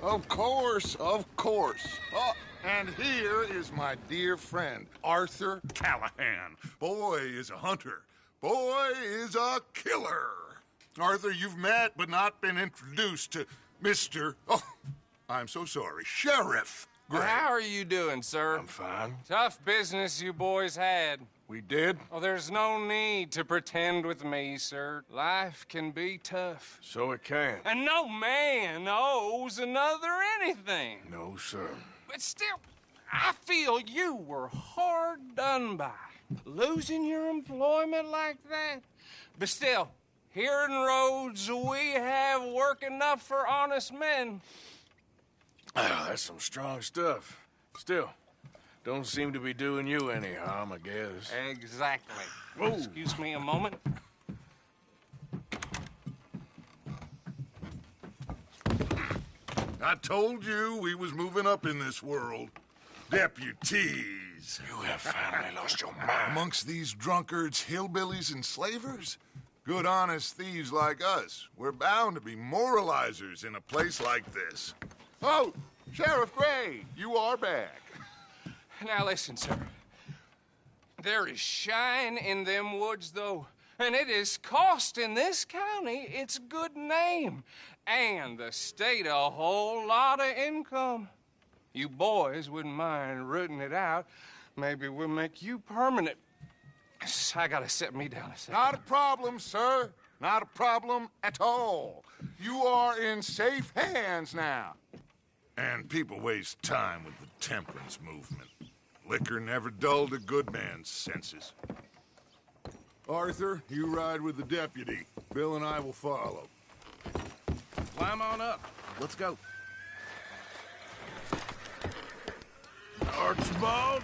Of course, of course. Oh, and here is my dear friend, Arthur Callahan. Boy is a hunter. Boy is a killer. Arthur, you've met but not been introduced to Mr. Oh, I'm so sorry, Sheriff Gray. How are you doing, sir? I'm fine. Tough business you boys had. We did? Oh, there's no need to pretend with me, sir. Life can be tough. So it can. And no man owes another anything. No, sir. But still, I feel you were hard done by. Losing your employment like that. But still, here in Rhodes, we have work enough for honest men. Oh, that's some strong stuff. Still, don't seem to be doing you any harm, I guess. Exactly. Whoa. Excuse me a moment. I told you we was moving up in this world. Deputies. You have finally lost your mind. Amongst these drunkards, hillbillies, and slavers? Good, honest thieves like us. We're bound to be moralizers in a place like this. Oh, Sheriff Gray, you are back. Now listen, sir. There is shine in them woods, though, and it is costing this county its good name and the state a whole lot of income. You boys wouldn't mind rooting it out. Maybe we'll make you permanent. I gotta set me down a second. Not a problem, sir. Not a problem at all. You are in safe hands now. And people waste time with the temperance movement. Liquor never dulled a good man's senses. Arthur, you ride with the deputy. Bill and I will follow. Climb on up. Let's go. Archibald?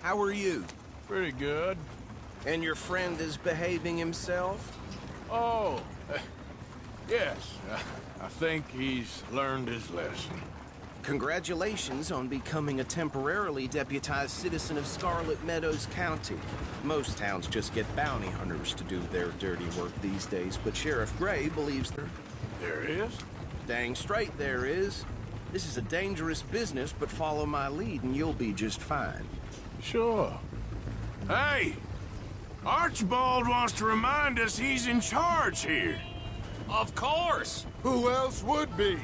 How are you? Pretty good. And your friend is behaving himself? Oh, yes. I think he's learned his lesson. Congratulations on becoming a temporarily deputized citizen of Scarlet Meadows County. Most towns just get bounty hunters to do their dirty work these days, but Sheriff Gray believes There is? Dang straight there is. This is a dangerous business, but follow my lead and you'll be just fine. Sure. Hey! Archibald wants to remind us he's in charge here. Of course. Who else would be?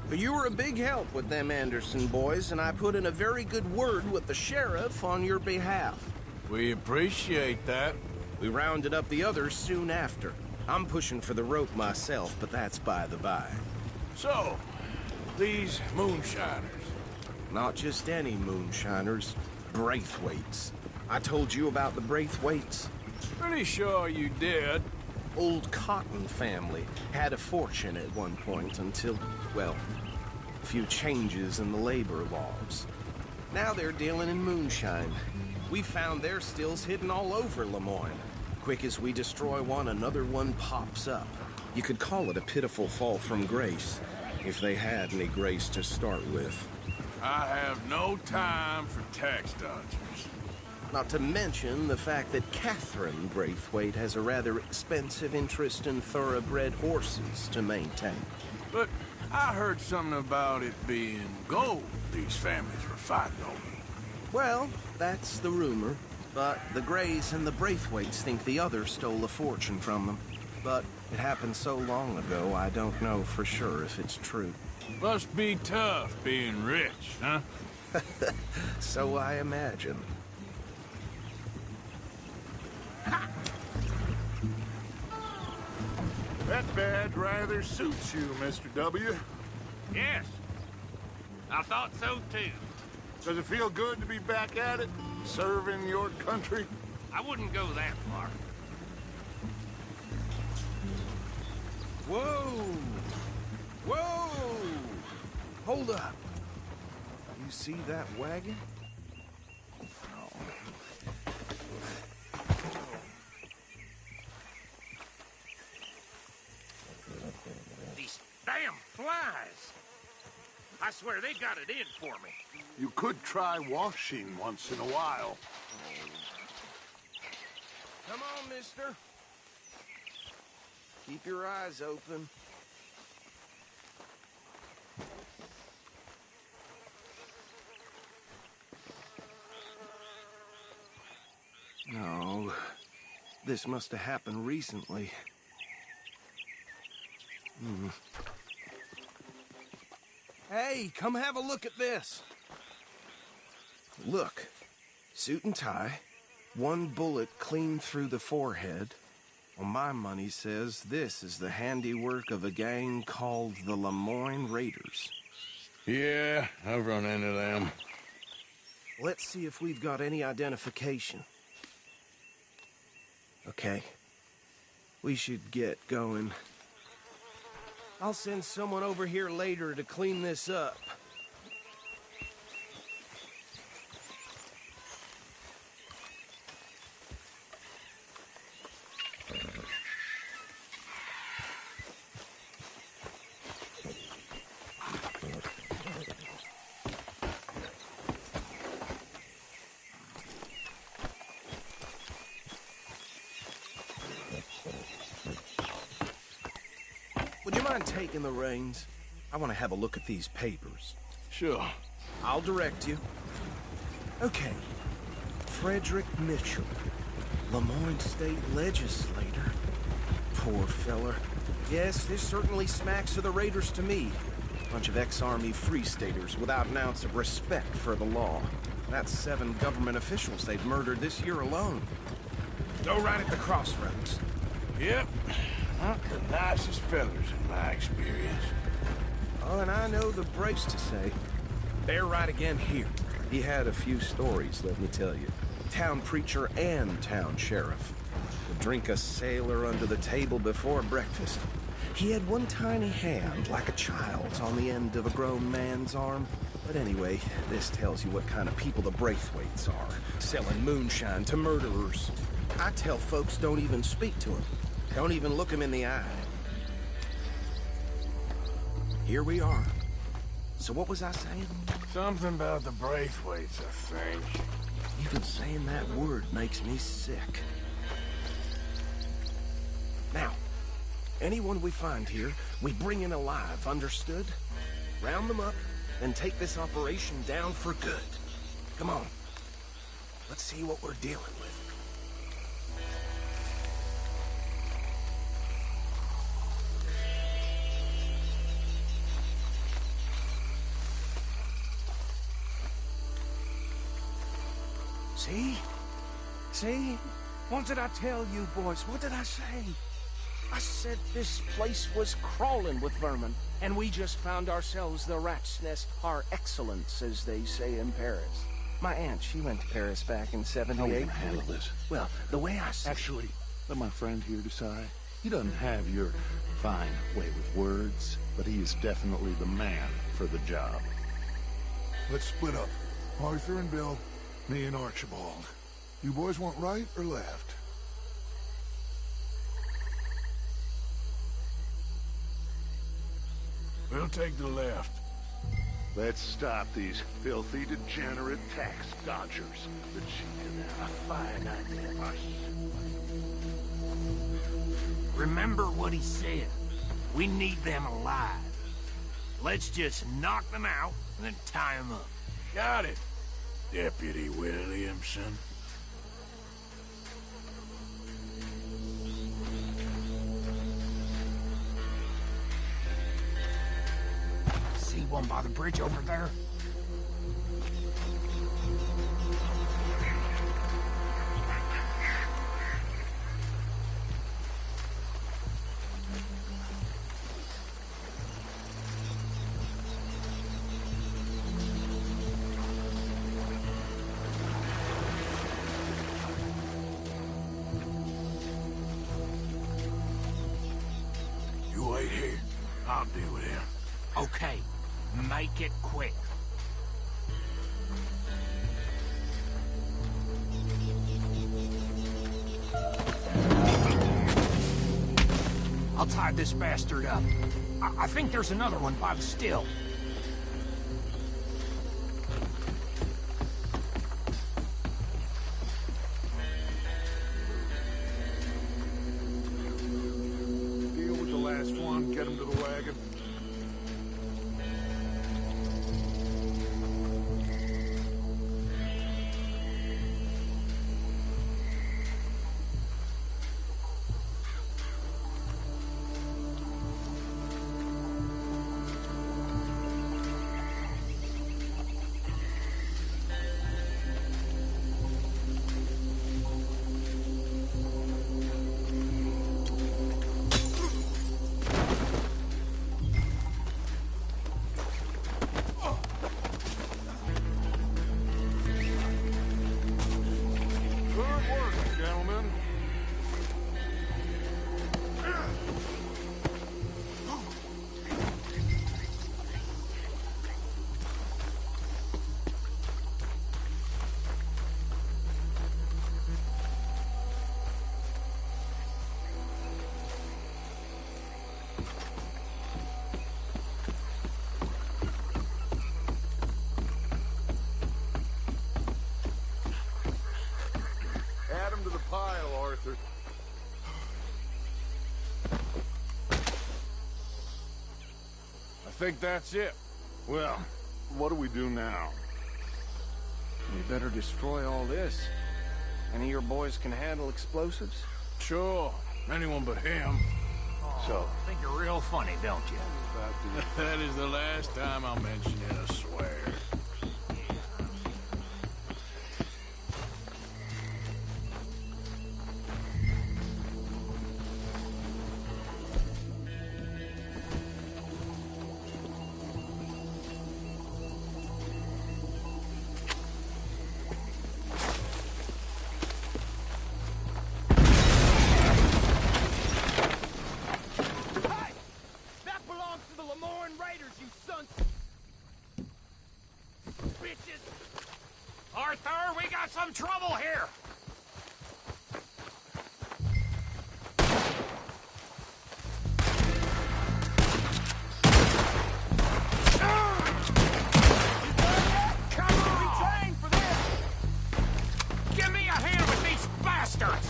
But you were a big help with them Anderson boys, and I put in a very good word with the sheriff on your behalf. We appreciate that. We rounded up the others soon after. I'm pushing for the rope myself, but that's by the by. So, these moonshiners. Not just any moonshiners, Braithwaites. I told you about the Braithwaites. Pretty sure you did. Old Cotton family had a fortune at one point until, well, a few changes in the labor laws. Now they're dealing in moonshine. We found their stills hidden all over Lemoyne. Quick as we destroy one, another one pops up. You could call it a pitiful fall from grace, if they had any grace to start with. I have no time for tax dodgers. Not to mention the fact that Catherine Braithwaite has a rather expensive interest in thoroughbred horses to maintain. But I heard something about it being gold these families were fighting over. Well, that's the rumor. But the Grays and the Braithwaites think the other stole a fortune from them. But it happened so long ago, I don't know for sure if it's true. Must be tough being rich, huh? So I imagine. That badge rather suits you, Mr. W. Yes, I thought so too. Does it feel good to be back at it, serving your country? I wouldn't go that far. Whoa! Whoa! Hold up. You see that wagon? These damn flies. I swear they got it in for me. You could try washing once in a while. Come on, mister. Keep your eyes open. No, this must have happened recently. Hey, come have a look at this. Look, suit and tie, one bullet clean through the forehead. Well, my money says this is the handiwork of a gang called the Lemoyne Raiders. Yeah, I've run into them. Let's see if we've got any identification. Okay. We should get going. I'll send someone over here later to clean this up. Would you mind taking the reins? I want to have a look at these papers. Sure. I'll direct you. Okay. Frederick Mitchell, Lemoyne State Legislator. Poor feller. Yes, this certainly smacks of the Raiders to me. Bunch of ex-Army Free Staters without an ounce of respect for the law. That's 7 government officials they've murdered this year alone. Go right at the crossroads. Yep. Not the nicest fellas in my experience. Oh, and I know the Brace to say. They're right again here. He had a few stories, let me tell you. Town preacher and town sheriff. Would drink a sailor under the table before breakfast. He had one tiny hand, like a child's, on the end of a grown man's arm. But anyway, this tells you what kind of people the Braithwaites are. Selling moonshine to murderers. I tell folks don't even speak to him. Don't even look him in the eye. Here we are. So what was I saying? Something about the Braithwaites, I think. Even saying that word makes me sick. Now, anyone we find here, we bring in alive, understood? Round them up, and take this operation down for good. Come on. Let's see what we're dealing with. See? See? What did I tell you, boys? What did I say? I said this place was crawling with vermin, and we just found ourselves the rat's nest par excellence, as they say in Paris. My aunt, she went to Paris back in '78. How are we gonna handle this? Well, the way I see Actually, let my friend here decide. He doesn't have your fine way with words, but he is definitely the man for the job. Let's split up. Arthur and Bill, me and Archibald. You boys want right or left? We'll take the left. Let's stop these filthy, degenerate tax dodgers. The chicken a fine idea. Remember what he said. We need them alive. Let's just knock them out and then tie them up. Got it, Deputy Williamson. See one by the bridge over there? You wait here. I'll deal with him. Okay, make it quick. I'll tie this bastard up. I think there's another one by the still. Deal with the last one, get him to the wagon. think that's it. Well, what do we do now? We better destroy all this. Any of your boys can handle explosives? Sure, anyone but him. So, Think you're real funny, don't you? That is the last time I'll mention it, I swear. Arthur, we got some trouble here! Come on! We trained for this! Give me a hand with these bastards!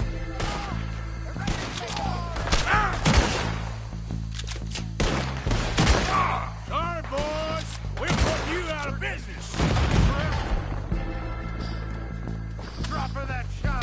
Sorry, boys. We're putting you out of business. Drop her that shine!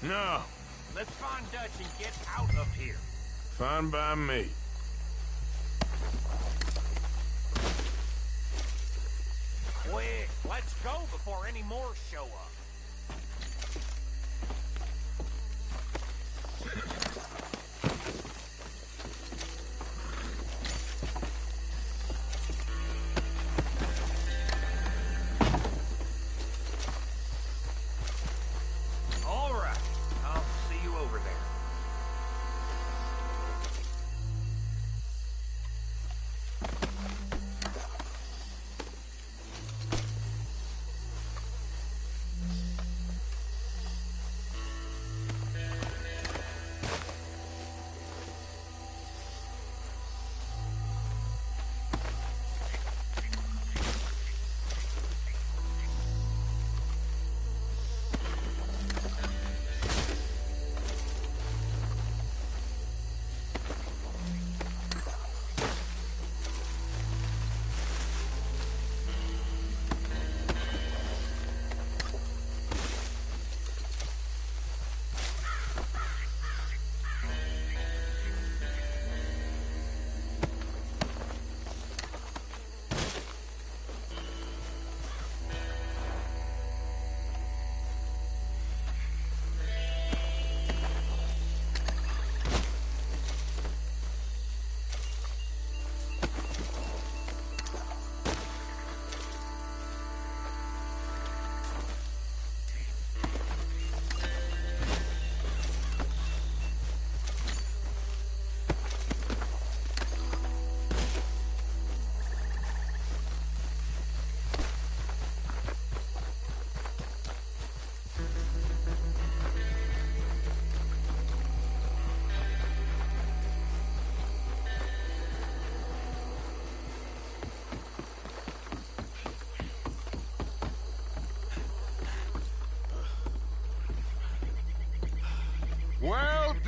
No, Let's find Dutch and get out of here. fine by me. Quick, let's go before any more show up. All right, I'll see you over there.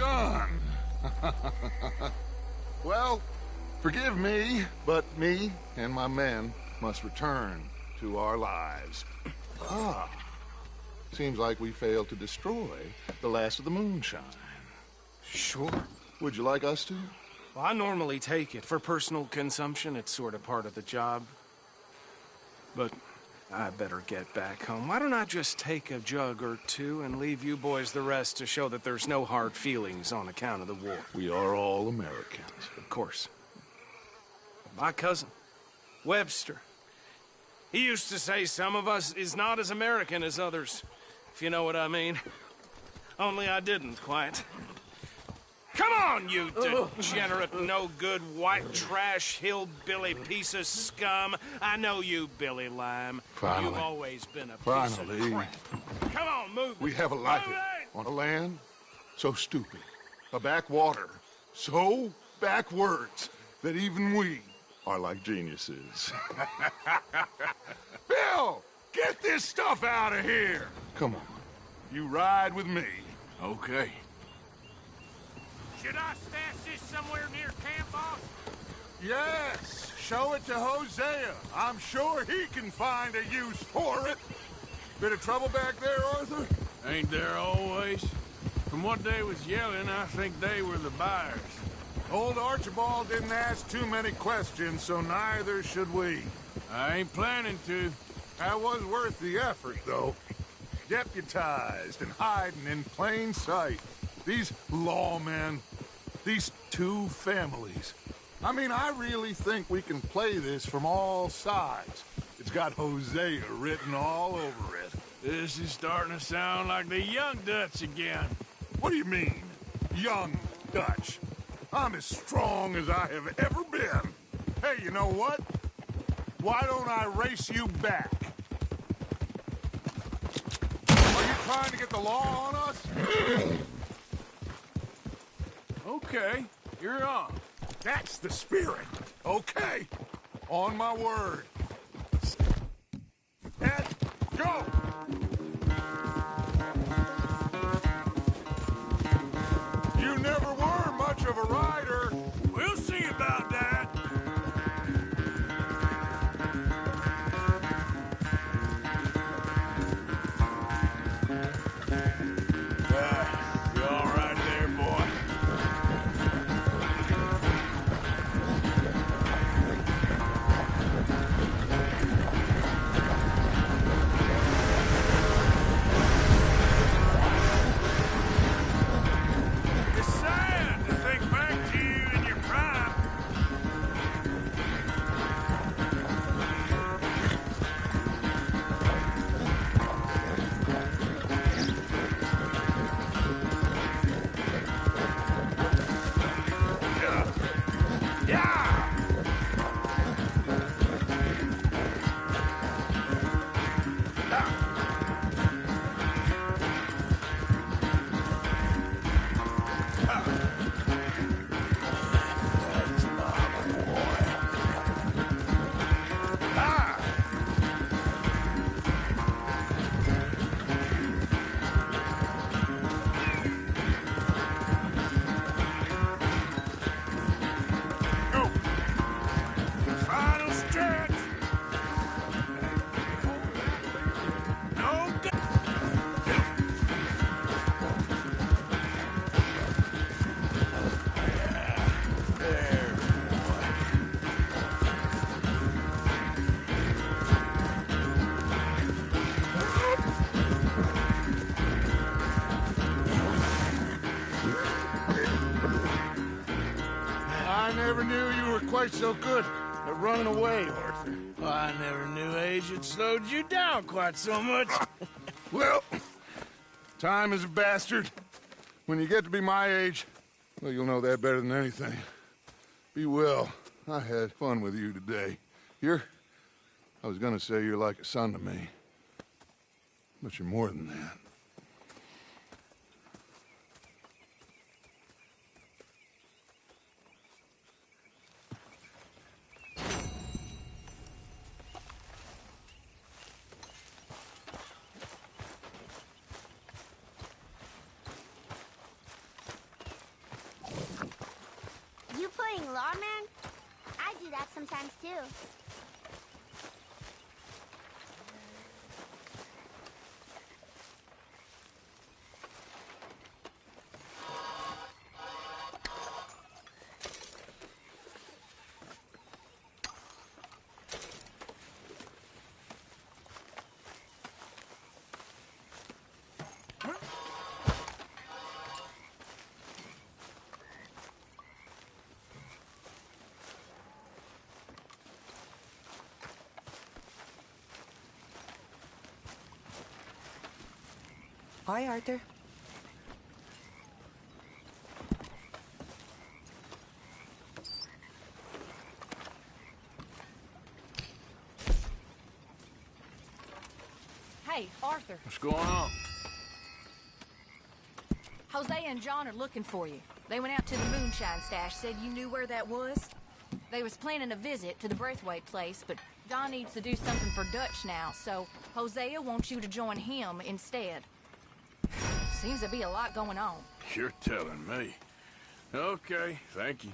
done. Well, forgive me, but me and my men must return to our lives. Seems like we failed to destroy the last of the moonshine. Sure. Would you like us to? Well, I normally take it. For personal consumption, it's sort of part of the job. But I better get back home. Why don't I just take a jug or two and leave you boys the rest to show that there's no hard feelings on account of the war? We are all Americans. Of course. My cousin, Webster, he used to say some of us is not as American as others, if you know what I mean. Only I didn't quite. Come on, you degenerate, no-good, white trash, hillbilly piece of scum. I know you, Billy Lime. Finally. You've always been a piece Finally. of crap. Come on, move it. We have a life Move it! on a land so stupid, a backwater so backwards that even we are like geniuses. Bill, get this stuff out of here. Come on, you ride with me. Okay. Should I stash this somewhere near camp, boss? Yes, show it to Hosea. I'm sure he can find a use for it. Bit of trouble back there, Arthur? Ain't there always? From what they was yelling, I think they were the buyers. Old Archibald didn't ask too many questions, so neither should we. I ain't planning to. That was worth the effort, though. Deputized and hiding in plain sight. These lawmen, these two families. I mean, I really think we can play this from all sides. It's got Hosea written all over it. This is starting to sound like the Young Dutch again. What do you mean, young Dutch? I'm as strong as I have ever been. Hey, you know what? Why don't I race you back? Are you trying to get the law on us? Okay, you're on. That's the spirit. Okay. On my word. And go! You never were much of a rider. We'll see about that. You all right there, boy? It's sad to think back to you in your prime. Yeah! Go! Final stretch! No There, boy. I never knew you were quite so good at running away, Arthur. I never knew age had slowed you down quite so much. Well, time is a bastard. When you get to be my age, well, you'll know that better than anything. Be well. I had fun with you today. I was gonna say you're like a son to me. But you're more than that. sometimes, too. Hi, Arthur. Hey, Arthur. What's going on? Jose and John are looking for you. They went out to the moonshine stash, said you knew where that was. They was planning a visit to the Braithwaite place, but John needs to do something for Dutch now, so Hosea wants you to join him instead. Seems to be a lot going on. You're telling me. Okay, thank you.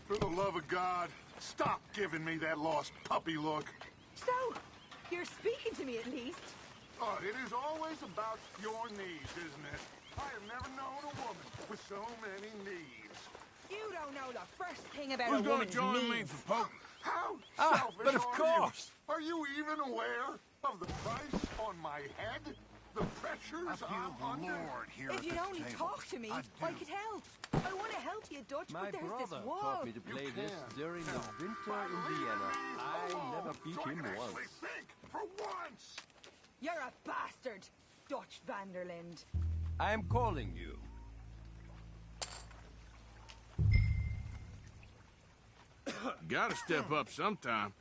For the love of God, stop giving me that lost puppy look. So, you're speaking to me at least. Oh, it is always about your needs, isn't it? I have never known a woman with so many needs. You don't know the first thing about Who's a gonna woman's join me needs. for poker? How selfish but of are course. you? Are you even aware of the price on my head? The pressures I'm under? here If you'd only talk to me, I could help. I want to help you, Dutch, My but there's brother this wall. taught me to play this during the winter in Vienna. I never beat so I him can once. actually think for once. You're a bastard, Dutch Vanderland. I am calling you. Gotta step up sometime.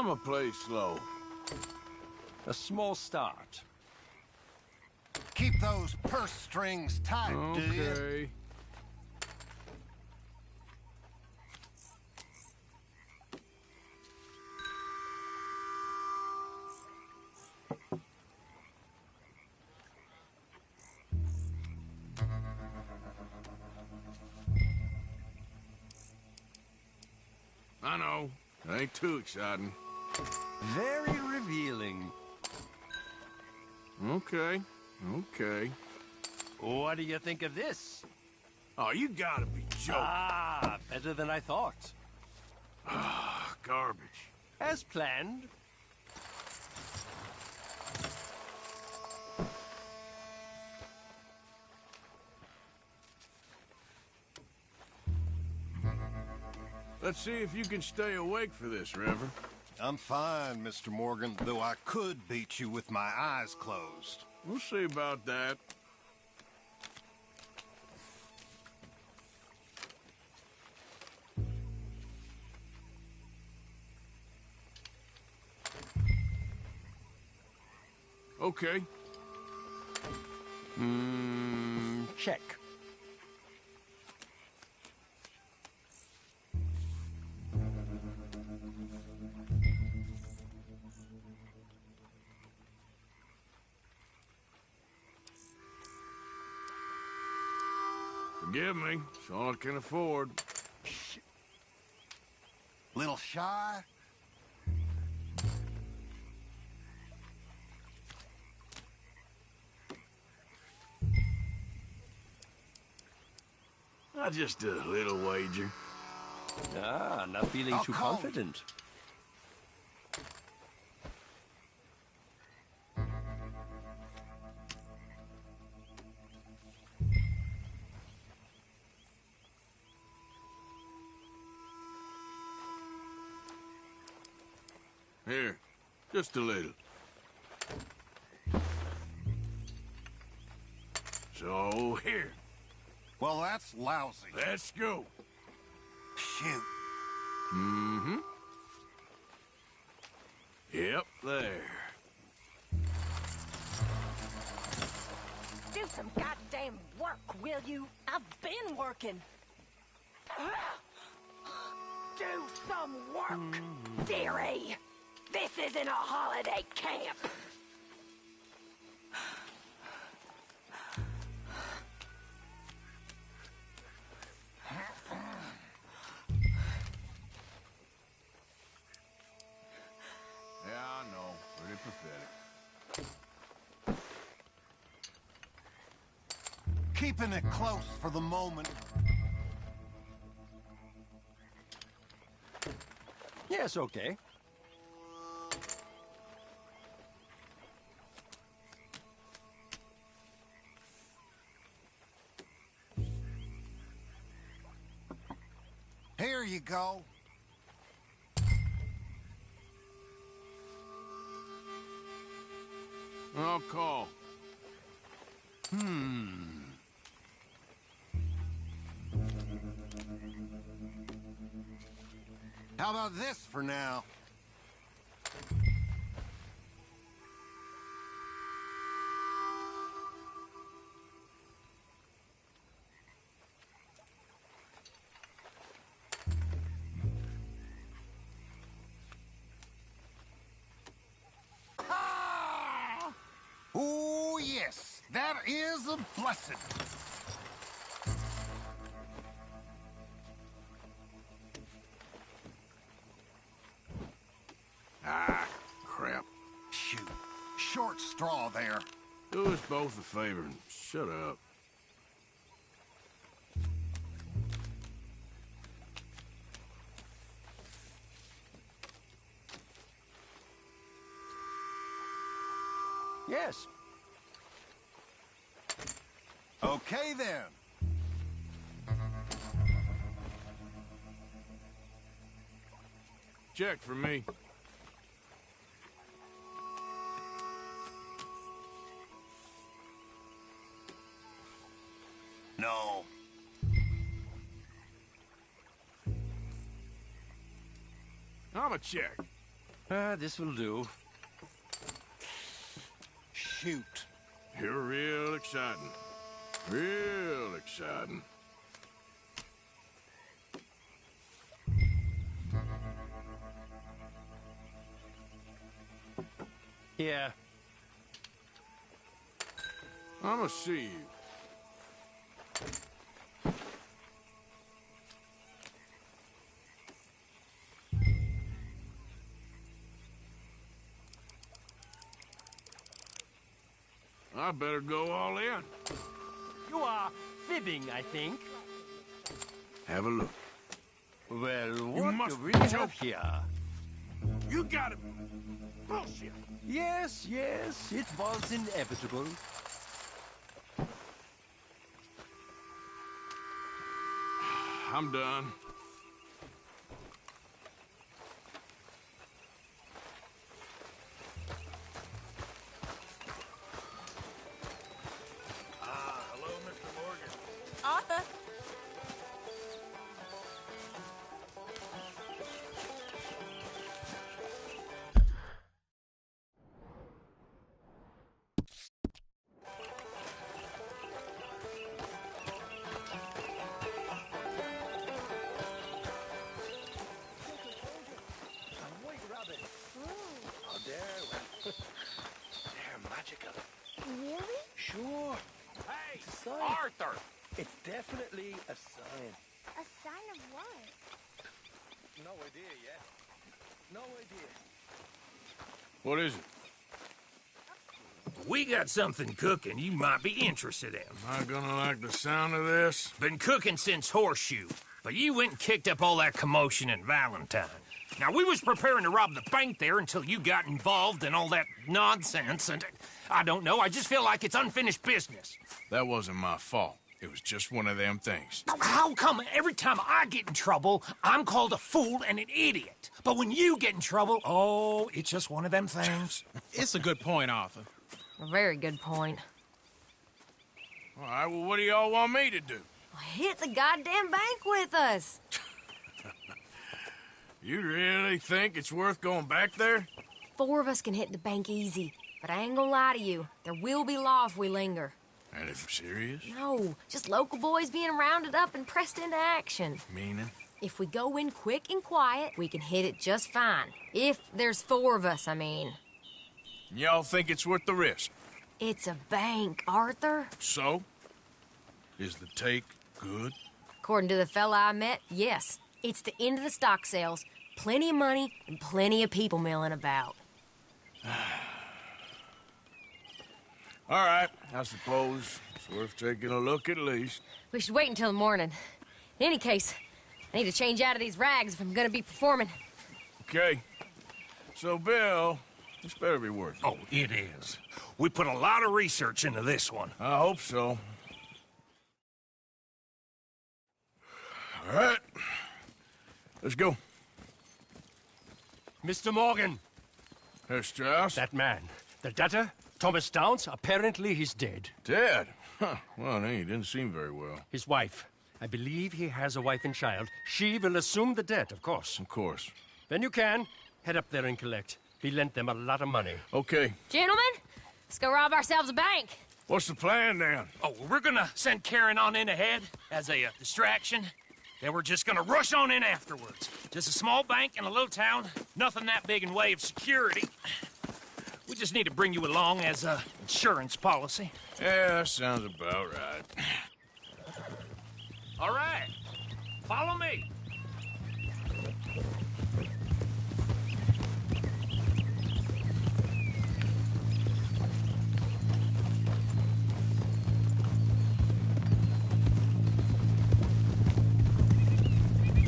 I'ma play slow. A small start. Keep those purse strings tight, do you? Okay. I know. It ain't too exciting. Very revealing. Okay. Okay. What do you think of this? Oh, you gotta be joking. Ah, better than I thought. Garbage. As planned. Let's see if you can stay awake for this, River. I'm fine, Mr. Morgan, though I could beat you with my eyes closed. We'll see about that. Okay. Check. Forgive me. It's all I can afford. Little shy? Just a little wager. Ah, not feeling I'll too call it. confident. Here, just a little. So, here. Well, that's lousy. Let's go. Shoot. Mm-hmm. Yep, there. Do some goddamn work, will you? I've been working. Do some work, dearie. This isn't a holiday camp. Yeah, I know. Pretty pathetic. Keeping it close for the moment. Yes, okay. Here you go. I'll call. How about this for now? Oh, yes, that is a blessing. Ah, crap. Shoot, short straw there. Do us both a favor and shut up. Yes. Okay, then. Check for me. No. I'm a check. This will do. Shoot. You're real exciting. Real exciting. Yeah. I'ma see you. I better go all in. You are fibbing, I think. Have a look. Well, You what must do we be have joking. here? You got it. Bullshit. Yes, yes, it was inevitable. I'm done. Arthur. It's definitely a sign. A sign of what? No idea yet. No idea. What is it? We got something cooking you might be interested in. Am I gonna like the sound of this? Been cooking since Horseshoe, but you went and kicked up all that commotion in Valentine. Now, we was preparing to rob the bank there until you got involved in all that nonsense, and I don't know, I just feel like it's unfinished business. That wasn't my fault. It was just one of them things. How come every time I get in trouble, I'm called a fool and an idiot? But when you get in trouble, oh, it's just one of them things. It's a good point, Arthur. A very good point. All right, well, what do y'all want me to do? Hit the goddamn bank with us. You really think it's worth going back there? 4 of us can hit the bank easy, but I ain't gonna lie to you. There will be law if we linger. Anything serious? No, just local boys being rounded up and pressed into action. Meaning? If we go in quick and quiet, we can hit it just fine. If there's 4 of us, I mean. Y'all think it's worth the risk? It's a bank, Arthur. So? Is the take good? According to the fella I met, yes. It's the end of the stock sales. Plenty of money and plenty of people milling about. All right, I suppose it's worth taking a look at least. We should wait until the morning. In any case, I need to change out of these rags if I'm gonna be performing. Okay. So, Bill, this better be worth it. Oh, it is. We put a lot of research into this one. I hope so. All right. Let's go. Mr. Morgan. Herr Strauss? That man. The debtor, Thomas Downs, apparently he's dead. Dead? Huh. Well, he didn't seem very well. His wife. I believe he has a wife and child. She will assume the debt, of course. Of course. Then you can head up there and collect. We lent them a lot of money. Okay. Gentlemen, let's go rob ourselves a bank. What's the plan, then? Oh, we're gonna send Karen on in ahead as a distraction. Then we're just gonna rush on in afterwards. Just a small bank in a little town. Nothing that big in way of security. We just need to bring you along as a insurance policy. Yeah, that sounds about right. All right. Follow me.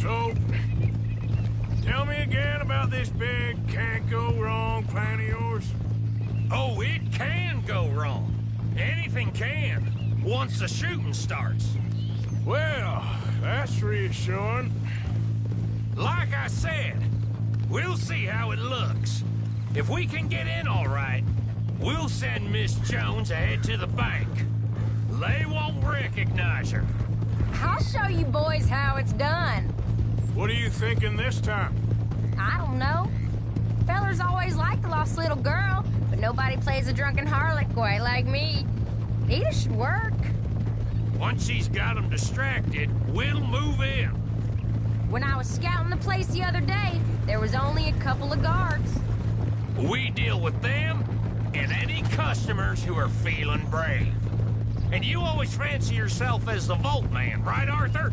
So, tell me again about this big can't-go-wrong plan of yours. Oh, it can go wrong. Anything can, once the shooting starts. Well, that's reassuring. Like I said, we'll see how it looks. If we can get in all right, we'll send Miss Jones ahead to the bank. They won't recognize her. I'll show you boys how it's done. What are you thinking this time? I don't know. Fellers always like the lost little girl, but nobody plays a drunken harlot quite like me. It should work. Once she's got them distracted, we'll move in. When I was scouting the place the other day, there was only a couple of guards. We deal with them and any customers who are feeling brave. And you always fancy yourself as the Vault Man, right, Arthur?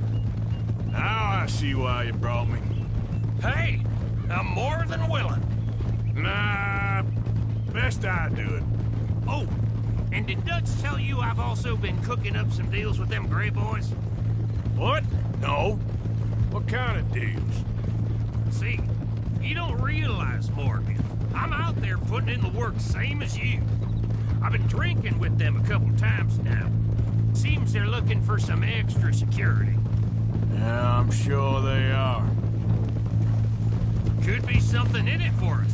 Now I see why you brought me. Hey, I'm more than willing. Nah, best I do it. Oh, and did Dutch tell you I've also been cooking up some deals with them Gray Boys? What? No. What kind of deals? See, you don't realize, Morgan. I'm out there putting in the work same as you. I've been drinking with them a couple times now. Seems they're looking for some extra security. Yeah, I'm sure they are. Could be something in it for us.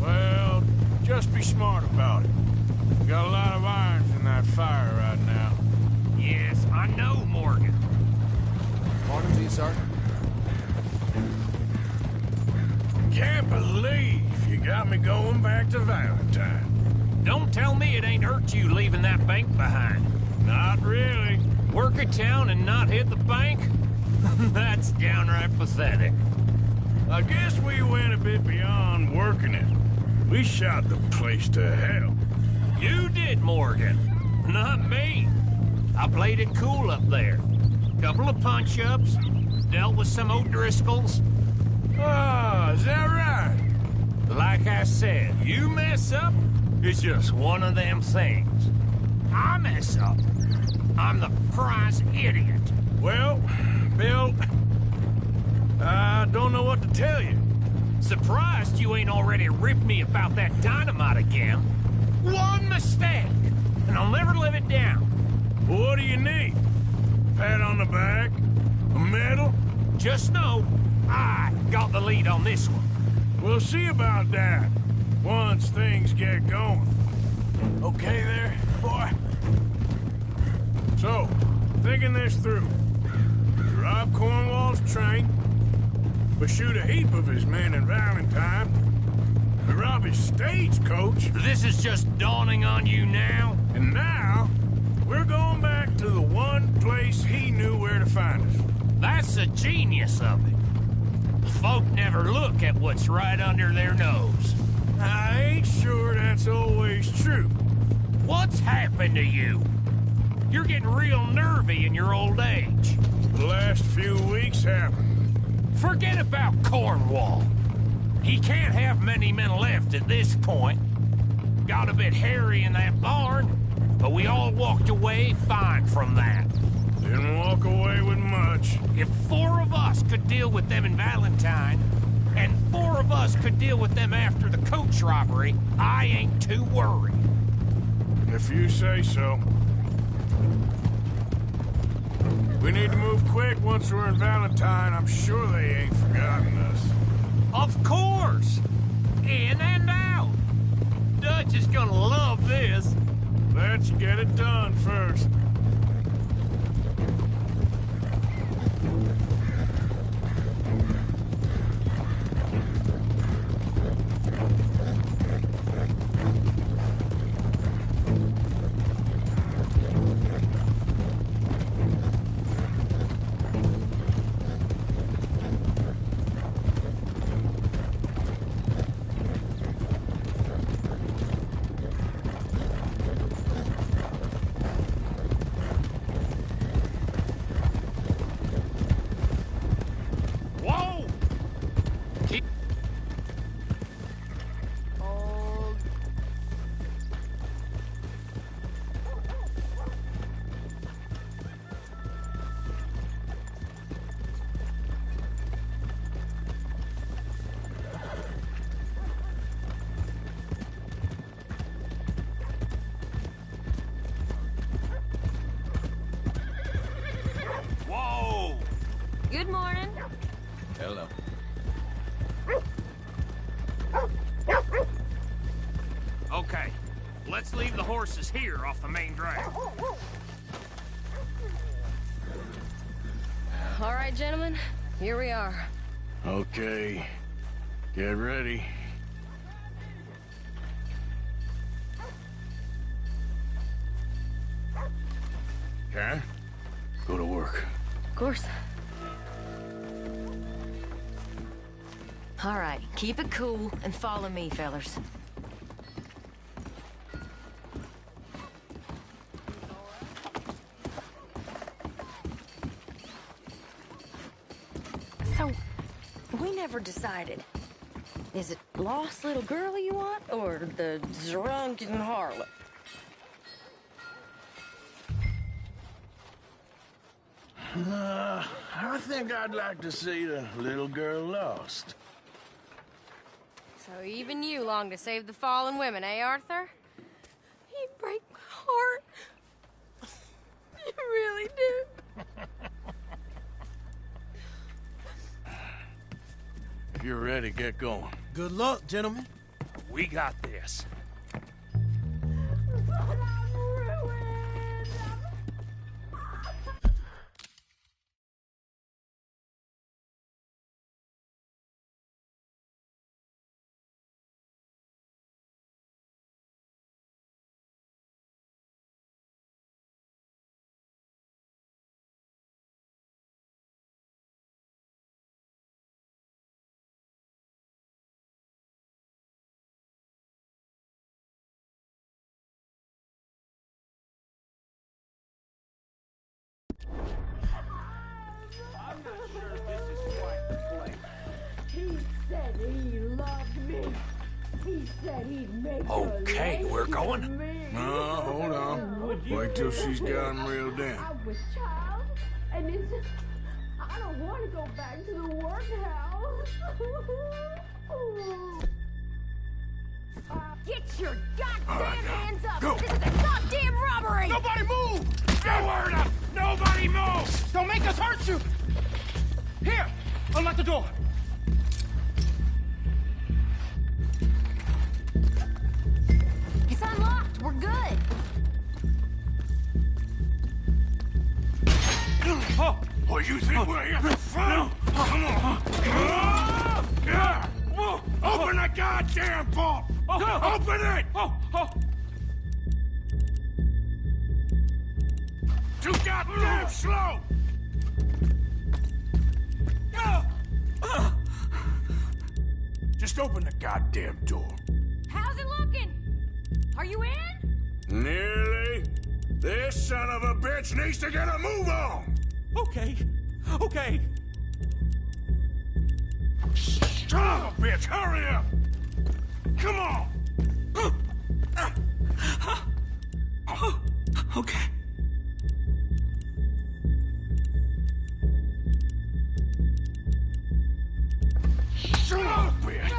Well, just be smart about it. Got a lot of irons in that fire right now. Yes, I know, Morgan. Morning to you, Sergeant. Can't believe you got me going back to Valentine. Don't tell me it ain't hurt you leaving that bank behind. Not really. Work a town and not hit the bank? That's downright pathetic. I guess we went a bit beyond working it. We shot the place to hell. You did, Morgan. Not me. I played it cool up there. Couple of punch-ups, dealt with some O'Driscolls. Ah, is that right? Like I said, you mess up, it's just one of them things. I mess up, I'm the prize idiot. Well, Bill, I don't know what to tell you. Surprised you ain't already ripped me about that dynamite again. One mistake, and I'll never live it down. What do you need? Pat on the back? A medal? Just know, I got the lead on this one. We'll see about that once things get going. Okay there, boy? So, thinking this through. We rob Cornwall's train. We shoot a heap of his men in Valentine. We rob his stagecoach. This is just dawning on you now? And now, we're going back to the one place he knew where to find us. That's the genius of it. Folk never look at what's right under their nose. I ain't sure that's always true. What's happened to you? You're getting real nervy in your old age. The last few weeks happened. Forget about Cornwall. He can't have many men left at this point. Got a bit hairy in that barn, but we all walked away fine from that. Didn't walk away with much. If 4 of us could deal with them in Valentine, and 4 of us could deal with them after the coach robbery, I ain't too worried. If you say so. We need to move quick once we're in Valentine. I'm sure they ain't forgotten us. Of course! In and out! Dutch is gonna love this. Let's get it done first. Whoa! Whoa! Good morning. Hello. Okay, let's leave the horses here off the main drag. All right, gentlemen, here we are. Okay, get ready. Karen, go to work. Of course. All right, keep it cool and follow me, fellers. So, we never decided. Is it lost little girl you want, or the drunken harlot? I think I'd like to see the little girl lost. So even you long to save the fallen women, eh, Arthur? You break my heart. You really do. If you're ready, get going. Good luck, gentlemen. We got this. said he loved me. He said he'd make Okay, we're going. No, hold on. Wait till she's got him reeled in. I was child, and it's... I don't want to go back to the workhouse. Get your goddamn hands up! Go. This is a goddamn robbery! Nobody move! Get word up! Nobody move! Don't make us hurt you! Here! Unlock the door! It's unlocked. We're good. Oh, you think we're here for fun? Come on. Open the goddamn vault! Open it! Too goddamn slow! Just open the goddamn door. How's it looking? Are you in? Nearly. This son of a bitch needs to get a move on! Okay. Okay. Son of a bitch, hurry up! Come on! Okay. Son of a bitch!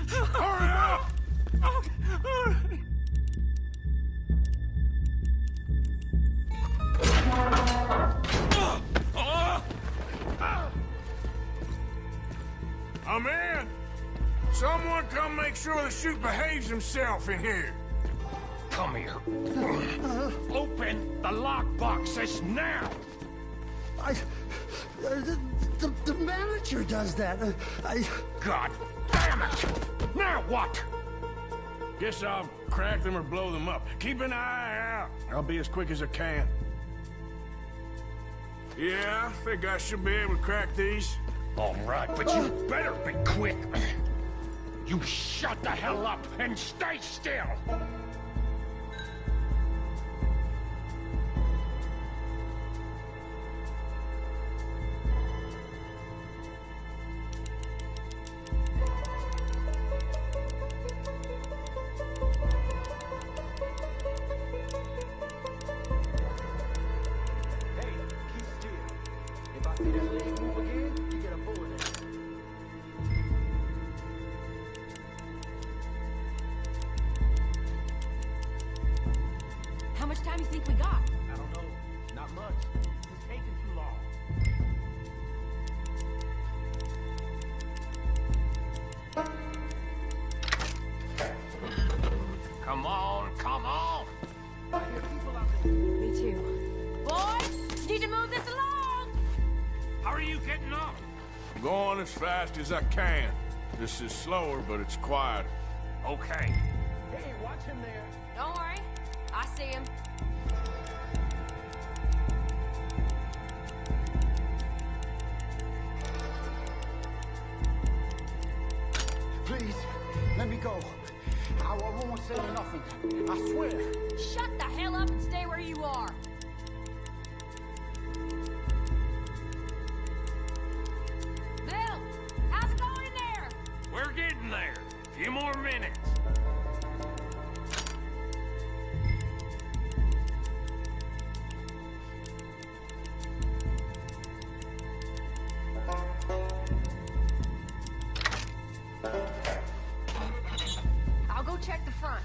Hurry up! I'm in! Someone come make sure the chute behaves himself in here. Come here. Open the lockboxes now! The manager does that. God damn it! Now what? Guess I'll crack them or blow them up. Keep an eye out. I'll be as quick as I can. Yeah, I think I should be able to crack these. All right, but you better be quick. You shut the hell up and stay still! How much time do you think we got? I don't know. Not much. It's taking too long. Come on, come on! Me too. Boys, need to move this along! How are you getting on? I'm going as fast as I can. This is slower, but it's quiet. Okay. Hey, watch him there. Don't worry. I see him. Please, let me go. I won't say nothing. I swear. Shut the hell up and stay where you are. Bill, how's it going in there? We're getting there. Few more minutes. I'll go check the front.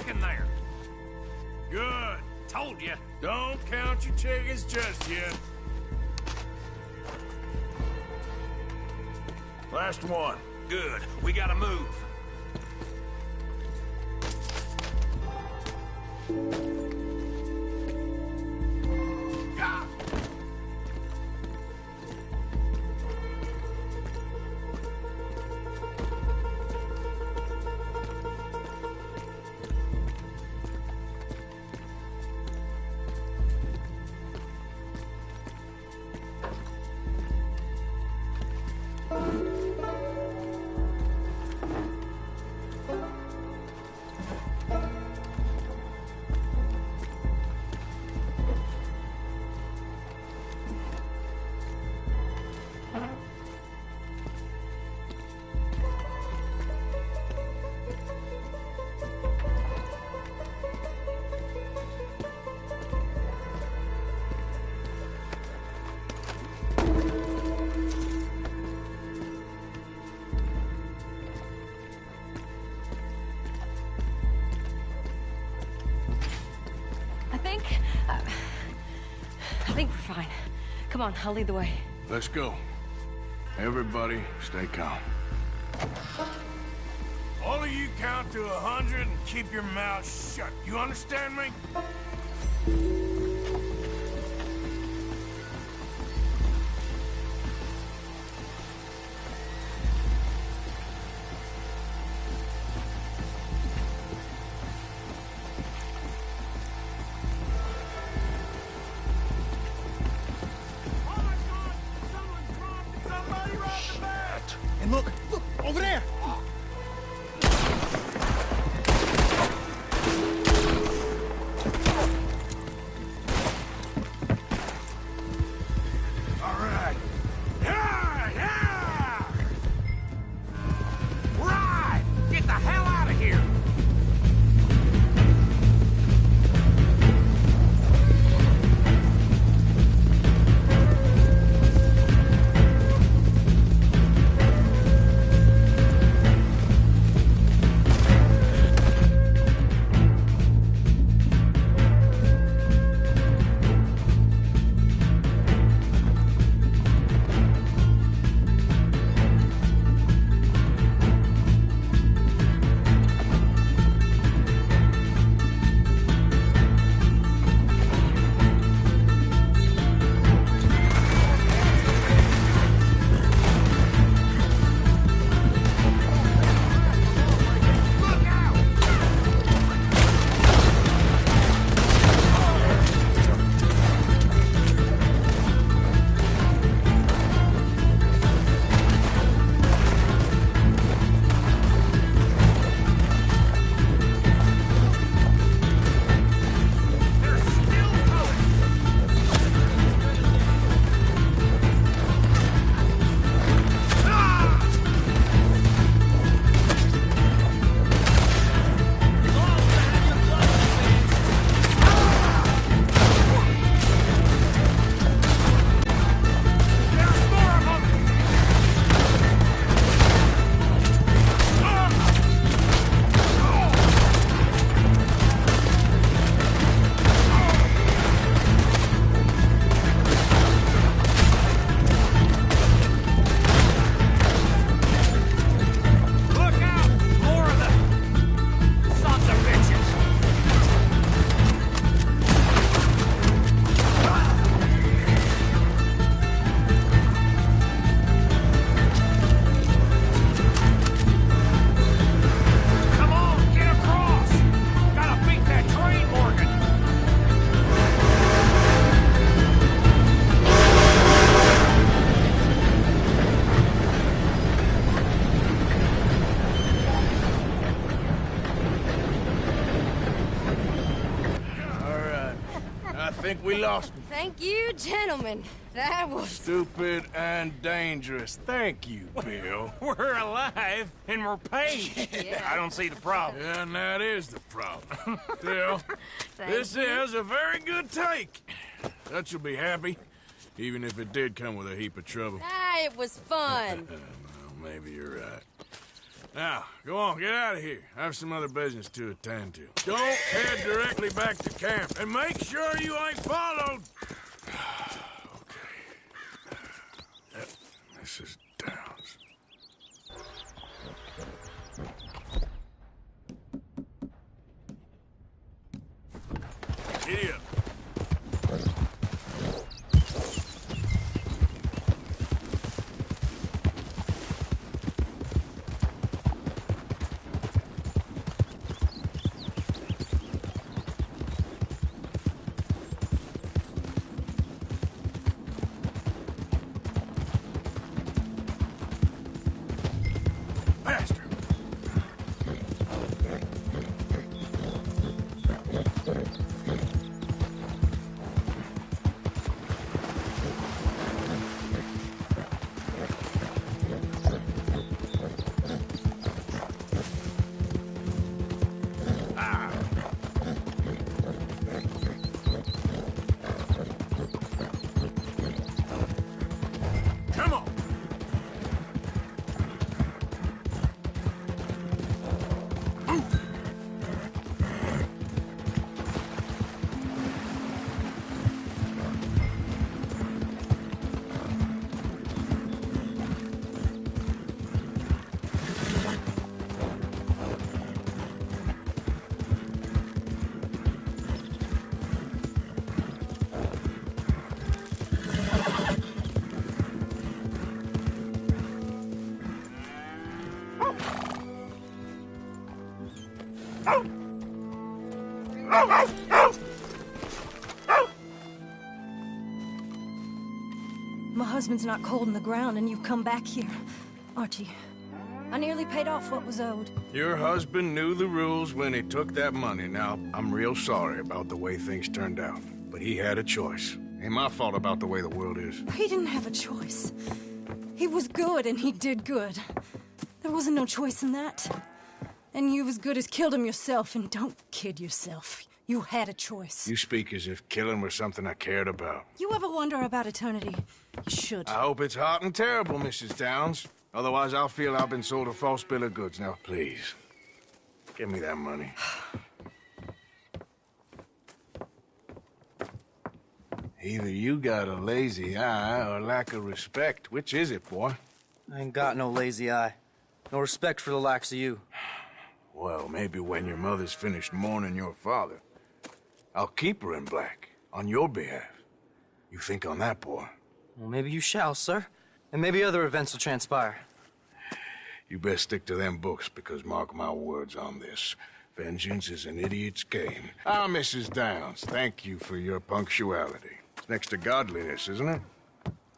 looking there. Good. Told you. Don't count your chickens just yet. Last one. Good. We gotta move. I think we're fine. Come on, I'll lead the way. Let's go. Everybody, stay calm. All of you count to 100 and keep your mouth shut. You understand me? And look, over there! All right. Yeah, yeah! Right! Get the hell out of here! I think we lost him. Thank you, gentlemen. That was... Stupid and dangerous. Thank you, Bill. We're alive and we're paid. Yeah. I don't see the problem. Yeah, and that is the problem. Still, Thank this you. is a very good take. Dutch will be happy, even if it did come with a heap of trouble. Ah, it was fun. Well, maybe you're right. Now, go on, get out of here. I have some other business to attend to. Don't head directly back to camp, and make sure you ain't followed. Okay. Yep, Mrs. Downs. Giddy up. Faster. Come on. My husband's not cold in the ground, and you've come back here. Archie, I nearly paid off what was owed. Your husband knew the rules when he took that money. Now, I'm real sorry about the way things turned out. But he had a choice. Ain't my fault about the way the world is. He didn't have a choice. He was good, and he did good. There wasn't no choice in that. And you've as good as killed him yourself, and don't kid yourself. You had a choice. You speak as if killing was something I cared about. You ever wonder about eternity? You should. I hope it's hot and terrible, Mrs. Downs. Otherwise, I'll feel I've been sold a false bill of goods. Now, please, give me that money. Either you got a lazy eye or lack of respect. Which is it, boy? I ain't got no lazy eye. No respect for the likes of you. Well, maybe when your mother's finished mourning your father, I'll keep her in black on your behalf. You think on that, boy? Well, maybe you shall, sir. And maybe other events will transpire. You best stick to them books, because mark my words on this. Vengeance is an idiot's game. Ah, Mrs. Downs, thank you for your punctuality. It's next to godliness, isn't it?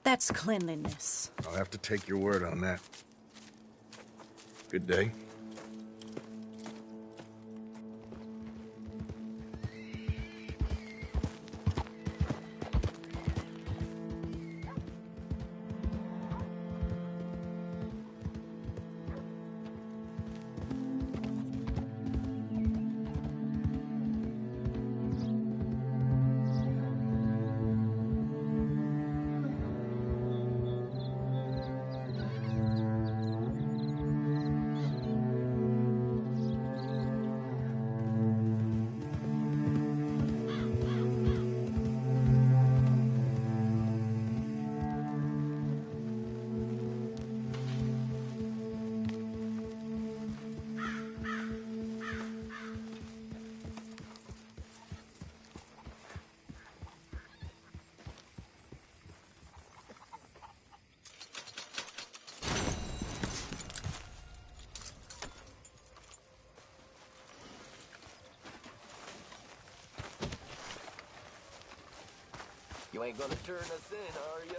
That's cleanliness. I'll have to take your word on that. Good day. You ain't gonna turn us in, are you?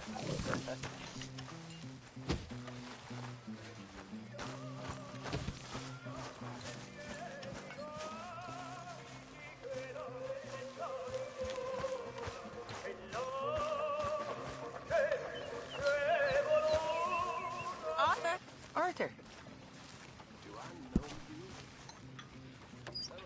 Arthur. Do I know you? Hello.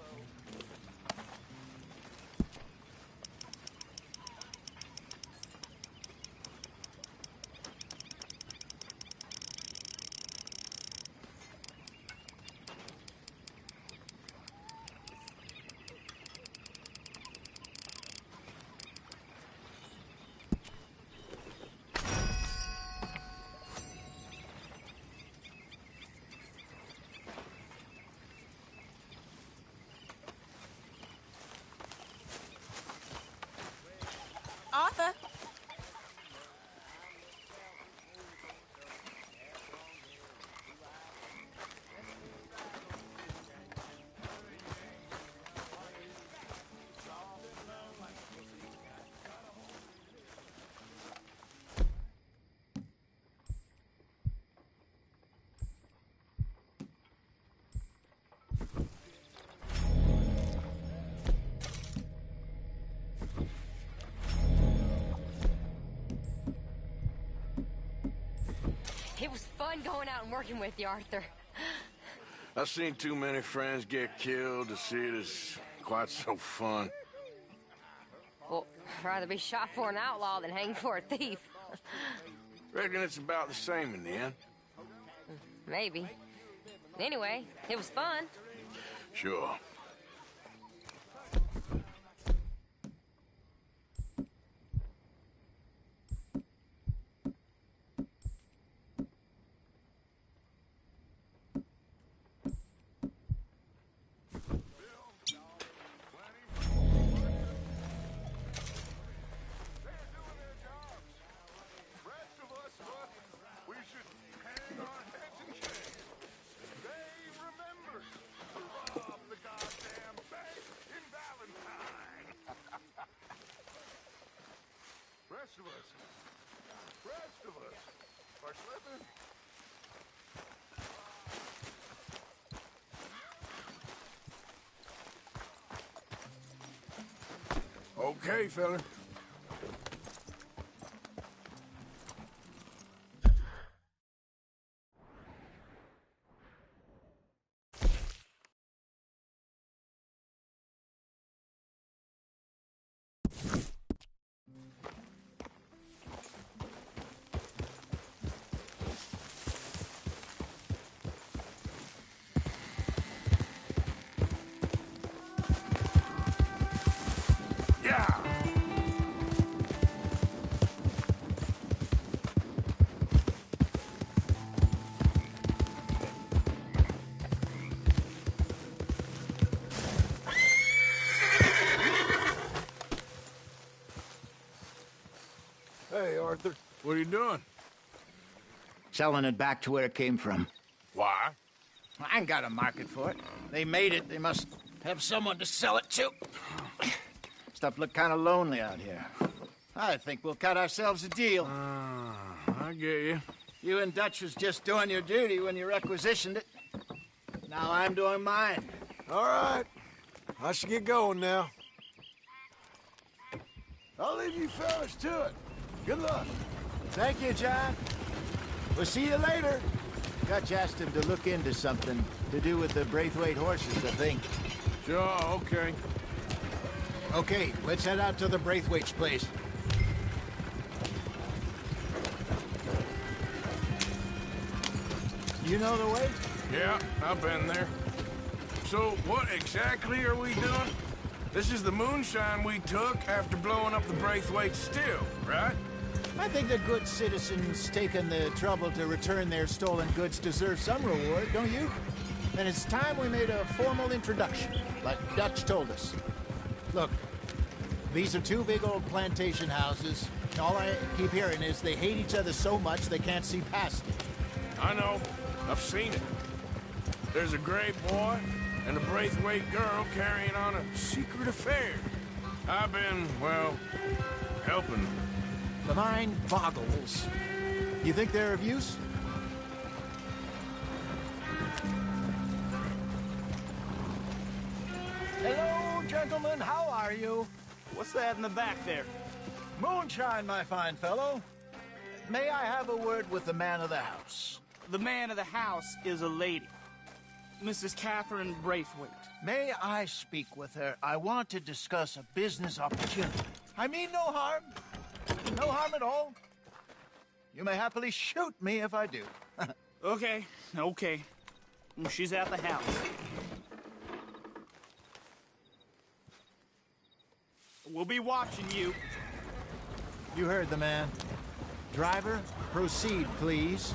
It was fun going out and working with you, Arthur. I've seen too many friends get killed to see it as quite so fun. Well, I'd rather be shot for an outlaw than hanged for a thief. Reckon it's about the same in the end. Maybe. Anyway, it was fun. Sure. Rest of us are slipping. Okay, fella. Hey, Arthur. What are you doing? Selling it back to where it came from. Why? I ain't got a market for it. They made it. They must have someone to sell it to. Stuff look kind of lonely out here. I think we'll cut ourselves a deal. I get you. You and Dutch was just doing your duty when you requisitioned it. Now I'm doing mine. All right. I should get going now. I'll leave you fellas to it. Good luck. Thank you, John. We'll see you later. Dutch asked him to look into something to do with the Braithwaite horses, I think. Sure, okay. Okay, let's head out to the Braithwaite's place. You know the way? Yeah, I've been there. So, what exactly are we doing? This is the moonshine we took after blowing up the Braithwaite still, right? I think the good citizens taking the trouble to return their stolen goods deserve some reward, don't you? And it's time we made a formal introduction, like Dutch told us. Look, these are two big old plantation houses. All I keep hearing is they hate each other so much they can't see past it. I know. I've seen it. There's a gray boy and a Braithwaite girl carrying on a secret affair. I've been, well, helping them. The mind boggles. You think they're of use? Hello, gentlemen. How are you? What's that in the back there? Moonshine, my fine fellow. May I have a word with the man of the house? The man of the house is a lady. Mrs. Catherine Braithwaite. May I speak with her? I want to discuss a business opportunity. I mean no harm. No harm at all. You may happily shoot me if I do. Okay. She's at the house. We'll be watching you. You heard the man. Driver, proceed, please.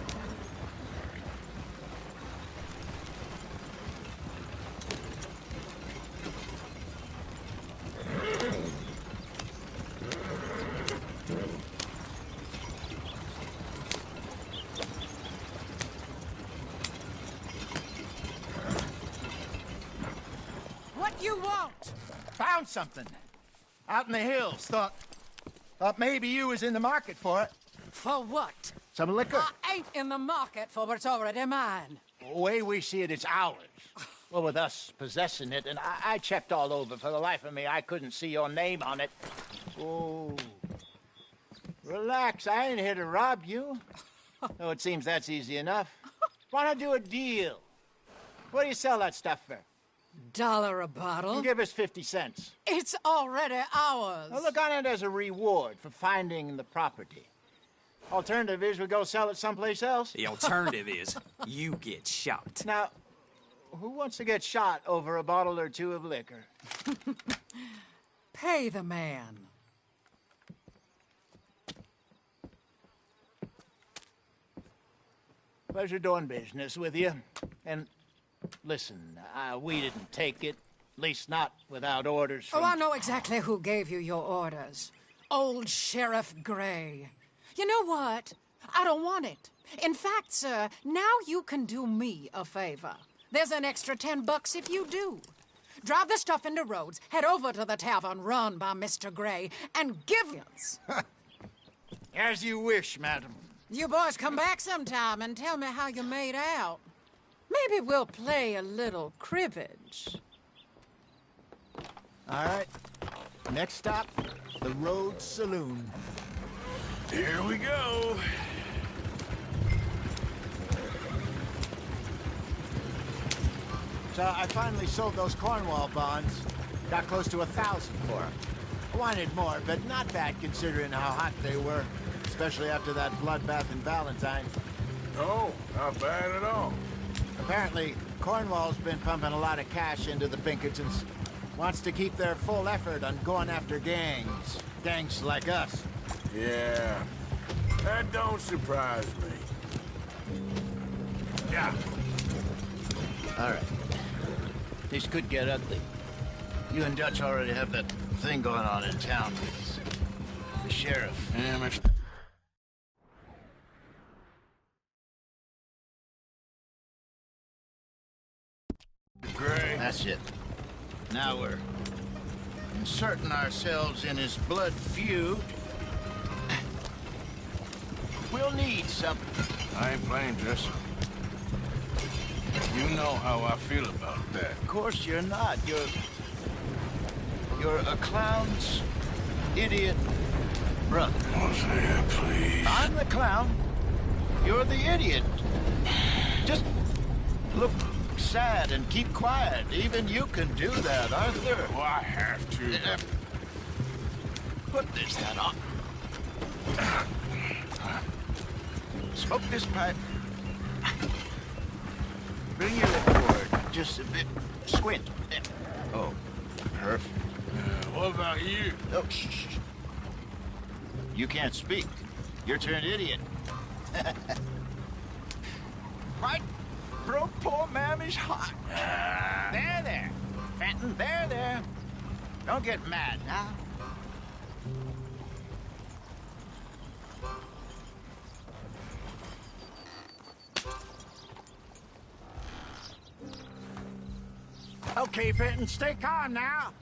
What you want? Found something. Out in the hills. Thought maybe you was in the market for it. For what? Some liquor. I ain't in the market for what's already mine. The way we see it, it's ours. Well, with us possessing it, and I checked all over. For the life of me, I couldn't see your name on it. Oh. Relax, I ain't here to rob you. Oh, it seems that's easy enough. Why not do a deal? What do you sell that stuff for? $1 a bottle? Give us 50 cents. It's already ours. Well, look on it as a reward for finding the property. Alternative is we go sell it someplace else. The alternative is you get shot. Now, who wants to get shot over a bottle or two of liquor? Pay the man. Pleasure doing business with you. And listen, we didn't take it. At least not without orders from... Oh, I know exactly who gave you your orders. Old Sheriff Gray. You know what? I don't want it. In fact, sir, now you can do me a favor. There's an extra $10 if you do. Drive the stuff into Rhodes, head over to the tavern run by Mr. Gray, and give us. As you wish, madam. You boys come back sometime and tell me how you made out. Maybe we'll play a little cribbage. All right. Next stop, the Rhodes Saloon. Here we go. So I finally sold those Cornwall bonds. Got close to 1,000 for them. I wanted more, but not bad considering how hot they were. Especially after that bloodbath in Valentine. Oh, not bad at all. Apparently, Cornwall's been pumping a lot of cash into the Pinkertons. Wants to keep their full effort on going after gangs. Gangs like us. Yeah, that don't surprise me. Yeah. All right. This could get ugly. You and Dutch already have that thing going on in town with the sheriff. Yeah, Mr. Gray. That's it. Now we're inserting ourselves in his blood feud. We'll need something. I ain't playing, Jesse. You know how I feel about that. Of course you're not. You're a clown's idiot brother. Hosea, please. I'm the clown. You're the idiot. Just look sad and keep quiet. Even you can do that, Arthur. Oh, I have to. Put this hat on. Smoke this pipe. Bring your lip forward just a bit. Squint. Oh, perfect. What about you? Oh, shh. You can't speak. You're turned idiot. Right? Broke poor Mammy's heart. There. Fenton, there. Don't get mad now. Okay, Fenton, stay calm now.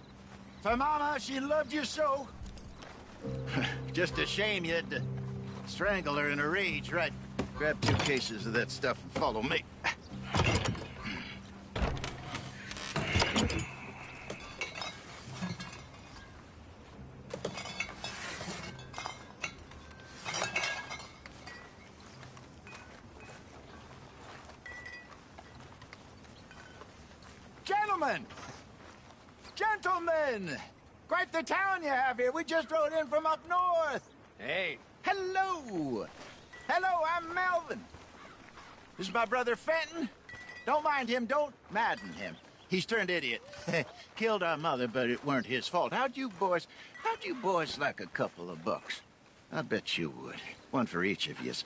For Mama, she loved you so. Just a shame you had to strangle her in a rage, right? Grab 2 cases of that stuff and follow me. Gentlemen! Quite the town you have here. We just rode in from up north. Hey. Hello, I'm Melvin. This is my brother Fenton. Don't mind him, don't madden him. He's turned idiot. Killed our mother, but it weren't his fault. How'd you boys like a couple of bucks? I bet you would. One for each of yous.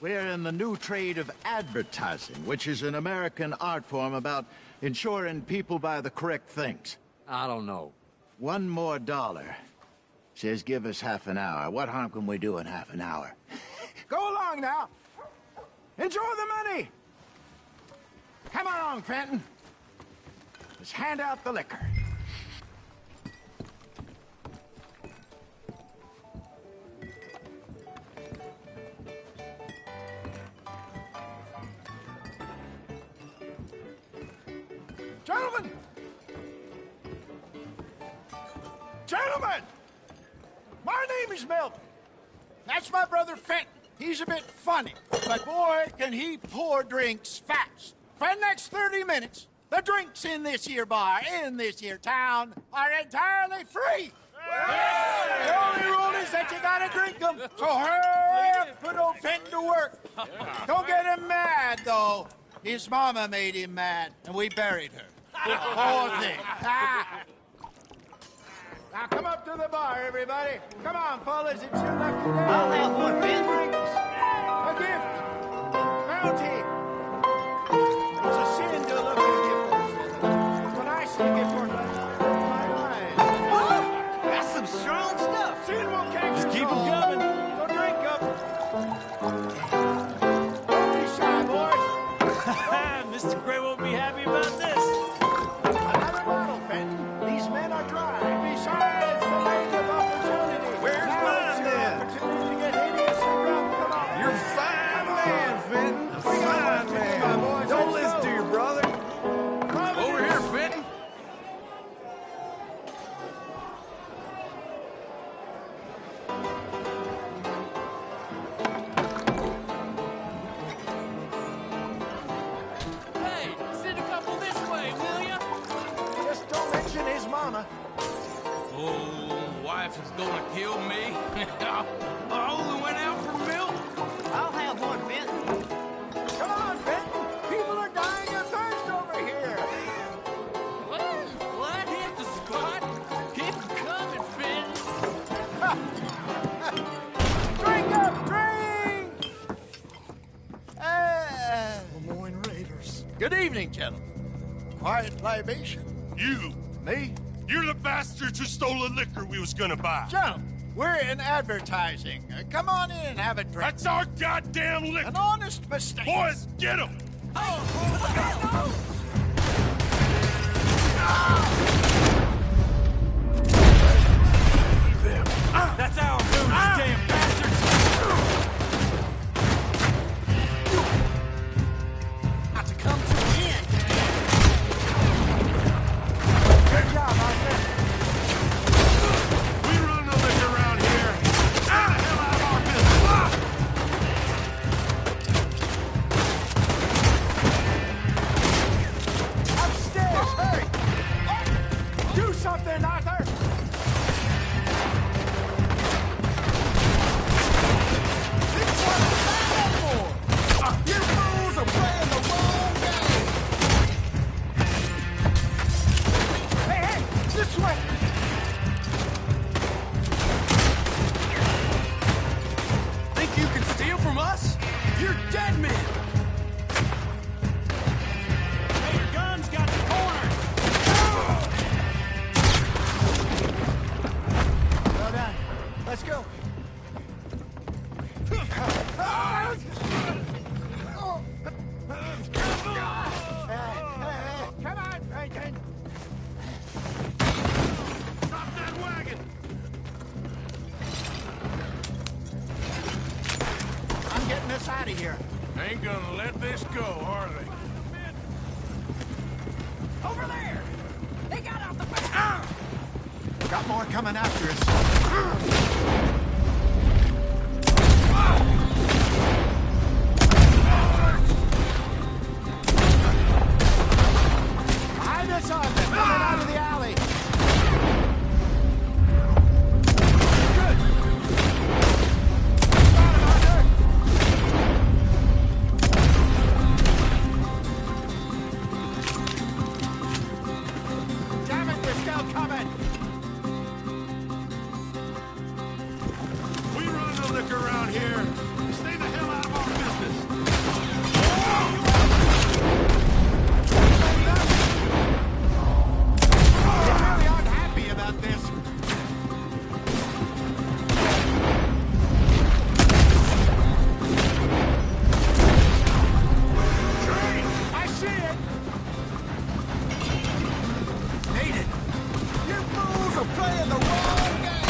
We're in the new trade of advertising, which is an American art form about ensuring people buy the correct things. I don't know. $1 more. Says give us half an hour. What harm can we do in half an hour? Go along now. Enjoy the money. Come along, Fenton. Let's hand out the liquor. Gentlemen! My name is Melvin. That's my brother Fenton. he's a bit funny, but boy, can he pour drinks fast. For the next 30 minutes, the drinks in this here bar, in this here town, are entirely free. The only rule is that you gotta drink them, so hurry up, put old Fenton to work. Don't get him mad, though. His mama made him mad, and we buried her. Poor thing. Now come up to the bar, everybody. Come on, fellas, it's your lucky day. I'll have one, Ben. Drinks, a gift, bounty. It's a sin to look at a gift horse. When I see a gift horse, my eyes. Oh, that's some strong stuff. Sin will catch Just us keep 'em all. coming. So drink up. Don't be shy, boys. Mr. Gray won't be happy about this. Another bottle, Fenton. These men are dry. Besides the land of opportunity. Where's Now mine, it's your then? opportunity to get hideously drunk. Come on. You're a fine man, Fenton. A We got fine work to do, my man. boys. Don't Let's listen go. to your brother. Over here, Fenton. Hey, send a couple this way, will ya? Just don't mention his mama. Oh, wife is gonna kill me. I only went out for milk. I'll have one, Fenton. Come on, Fenton. People are dying of thirst over here. Well, that hit the spot. Keep 'em coming, Finn. Drink up, drink! Lemoyne Raiders. Good evening, gentlemen. Quiet libation. You. Me? You're the bastards who stole the liquor we was gonna buy. Gentlemen, we're in advertising. Come on in and have a drink. That's our goddamn liquor. An honest mistake. Boys, get him. That's our booze, you damn bastards. Got to come to an end. Good job, Arthur. We run the liquor around here. Out the hell out of our business. Upstairs, hurry! Do something, Arthur! This one's bad for! You fools are playing the wrong game! Hey, hey! This way! Think you can steal from us? You're dead men. Hey, your gun's got the corner. Well done. Let's go. Come on, Franklin. Stop that wagon. I'm getting us out of here. Ain't gonna let this go, are they? Over there! They got out the back! Got more coming after us. Hide us on them, coming out of the alley. Good. Got him, Arthur. Damn it, they're still coming. We run the liquor around here. Stay the hell out of our business. They really aren't happy about this. I see it. Made it. You fools are playing the wrong game.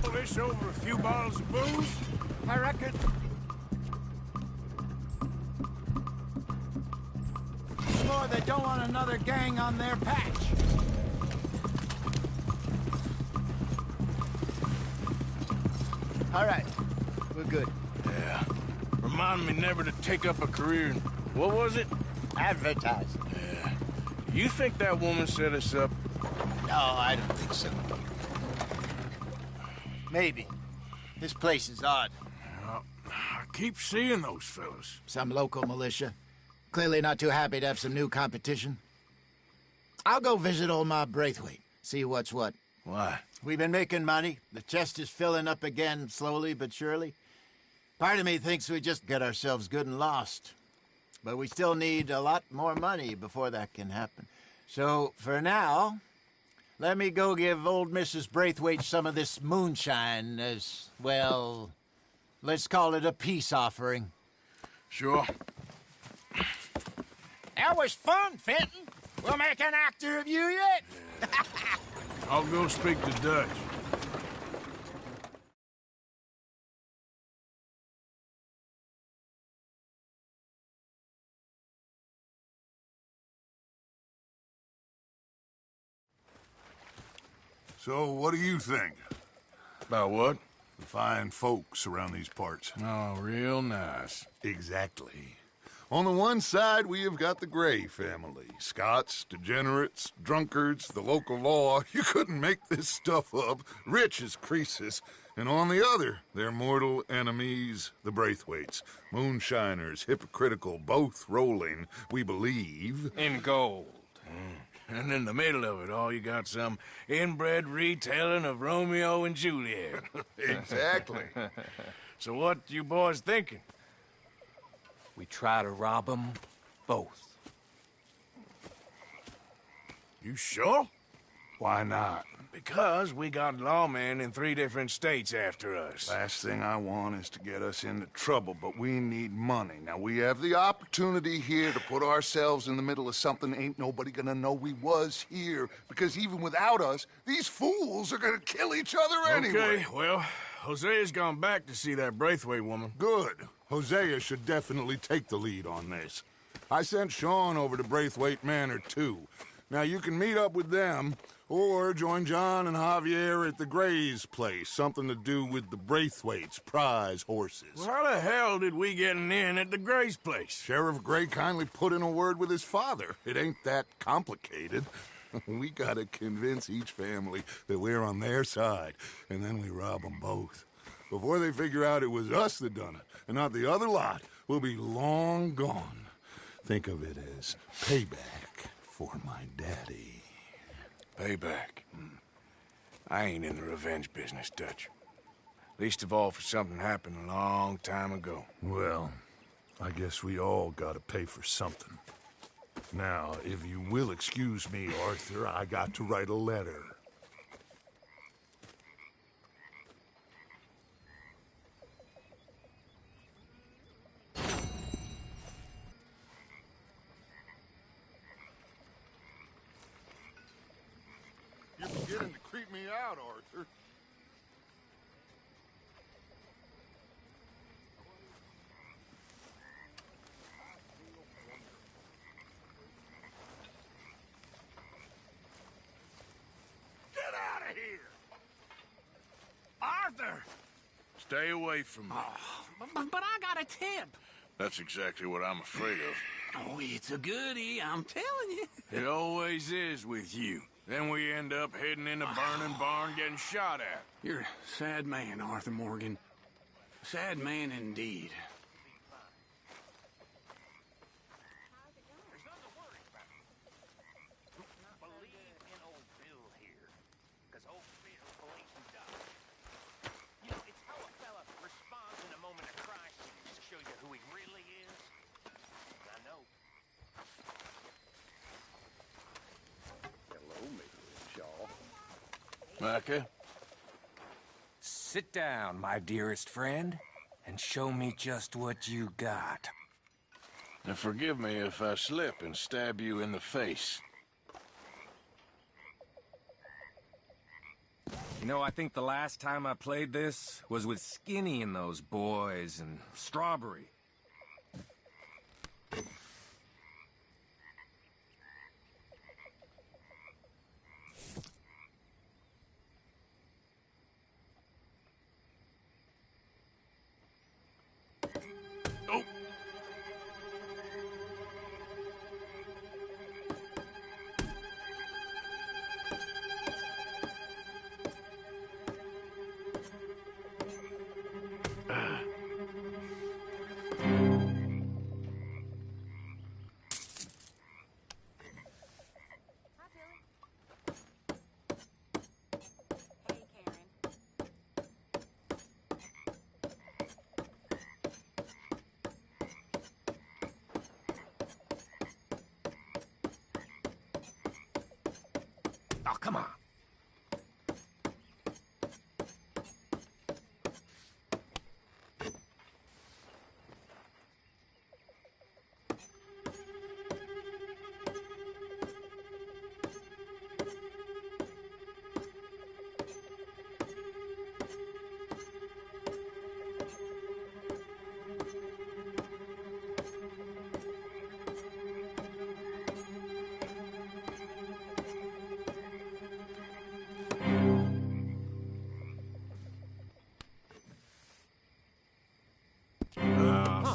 settle this over a few bottles of booze? I reckon. More, they don't want another gang on their patch. All right, we're good. Yeah. Remind me never to take up a career in... What was it? Advertising. Yeah. You think that woman set us up? No, I don't think so. Maybe. This place is odd. Well, I keep seeing those fellas. Some local militia. Clearly not too happy to have some new competition. I'll go visit old Ma Braithwaite, see what's what. Why? We've been making money. The chest is filling up again, slowly but surely. Part of me thinks we just get ourselves good and lost. But we still need a lot more money before that can happen. So, for now, let me go give old Mrs. Braithwaite some of this moonshine as, well, let's call it a peace offering. Sure. That was fun, Fenton. We'll make an actor of you yet. I'll go speak to Dutch. So, what do you think? About what? The fine folks around these parts. Oh, real nice. Exactly. On the one side, we have got the Gray family. Scots, degenerates, drunkards, the local law. You couldn't make this stuff up. Rich as Croesus. And on the other, their mortal enemies, the Braithwaites. Moonshiners, hypocritical, both rolling, we believe. In gold. And in the middle of it all, you got some inbred retelling of Romeo and Juliet. Exactly. So what you boys thinking? We try to rob them both. You sure? Why not? Because we got lawmen in 3 different states after us. Last thing I want is to get us into trouble, but we need money. Now, we have the opportunity here to put ourselves in the middle of something ain't nobody gonna know we was here, because even without us, these fools are gonna kill each other anyway. Okay, well, Hosea's gone back to see that Braithwaite woman. Good. Hosea should definitely take the lead on this. I sent Sean over to Braithwaite Manor, too. Now, you can meet up with them, or join John and Javier at the Gray's place. Something to do with the Braithwaites' prize horses. Well, how the hell did we get in at the Gray's place? Sheriff Gray kindly put in a word with his father. It ain't that complicated. We gotta convince each family that we're on their side, and then we rob them both. Before they figure out it was us that done it, and not the other lot, we'll be long gone. Think of it as payback for my daddy. Payback. I ain't in the revenge business, Dutch. Least of all for something happened a long time ago. Well, I guess we all gotta pay for something. Now, if you will excuse me, Arthur, I got to write a letter. You're beginning to creep me out, Arthur. Get out of here! Arthur! Stay away from me. But I got a tip. That's exactly what I'm afraid of. Oh, it's a goodie, I'm telling you. It always is with you. Then we end up heading in a burning barn getting shot at. You're a sad man, Arthur Morgan. Sad man indeed. Micah? Sit down, my dearest friend, and show me just what you got. Now forgive me if I slip and stab you in the face. You know, I think the last time I played this was with Skinny and those boys and Strawberry. Oh! Oh, come on.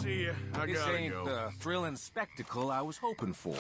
See ya. I This gotta ain't go. the thrilling spectacle I was hoping for.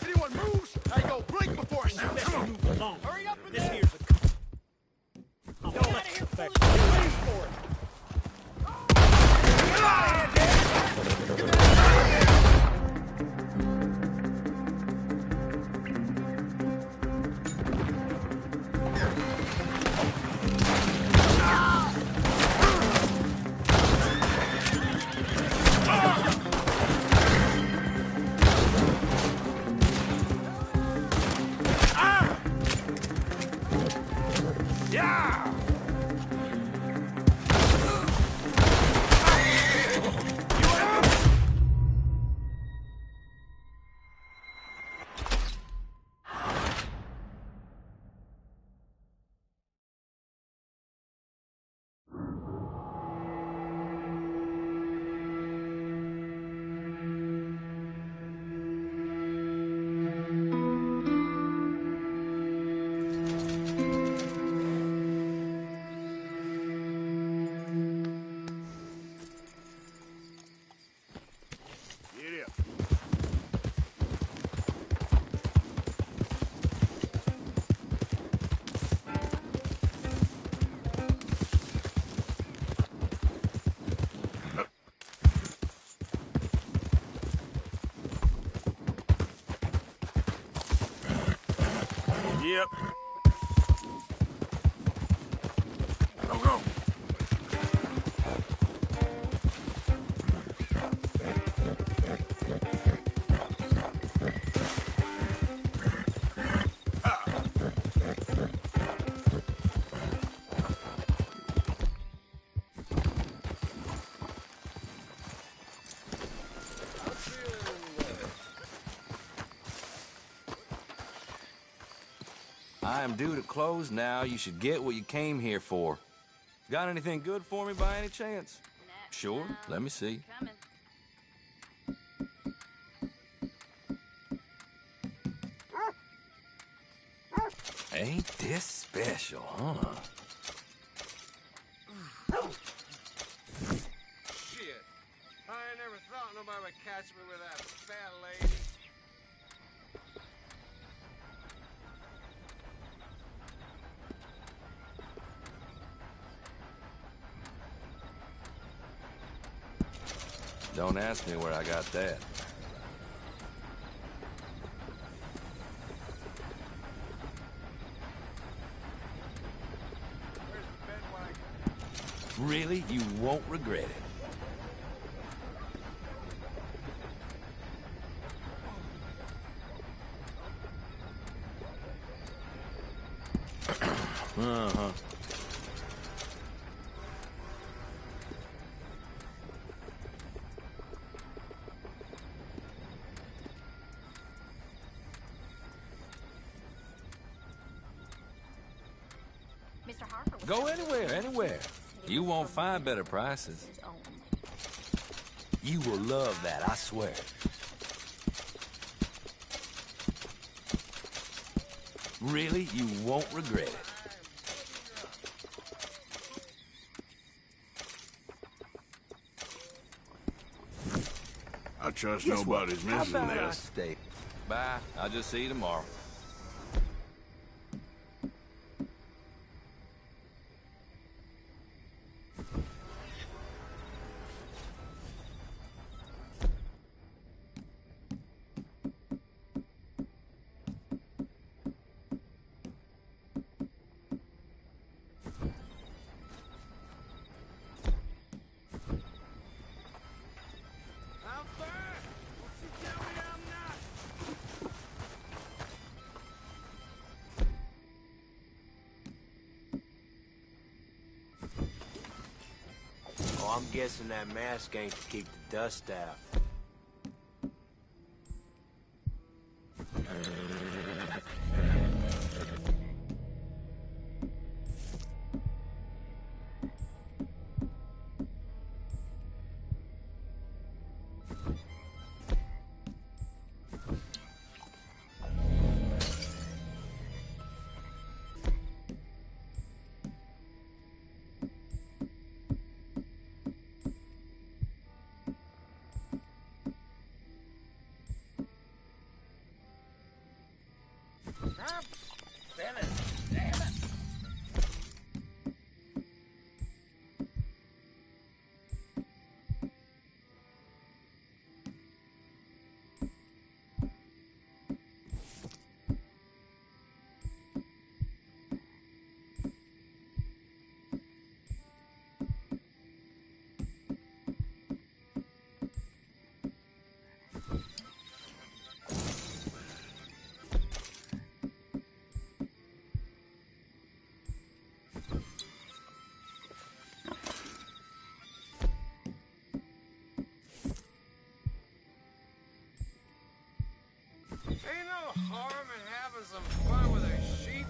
Anyone moves, I go blink before I shoot. Best Come on. move along. Hurry up in This there. here's a... Oh, don't let it affect. Wait for it. Yep. Go, go. I am due to close now. You should get what you came here for. Got anything good for me by any chance? Sure, let me see. Coming. Ain't this special, huh? Shit. I ain't never thought nobody would catch me with that fat lady. Don't ask me where I got that. Really? You won't regret it. Uh-huh. Mr. Harper. Go anywhere, anywhere. You won't find better prices. You will love that, I swear. Really, you won't regret it. I trust Guess what? nobody's How missing about I this. stay? Bye. I'll just see you tomorrow. I'm fine. Won't you tell me I'm not? Oh, I'm guessing that mask ain't to keep the dust out. Stop spinning. Damn it. Ain't no harm in having some fun with a sheep.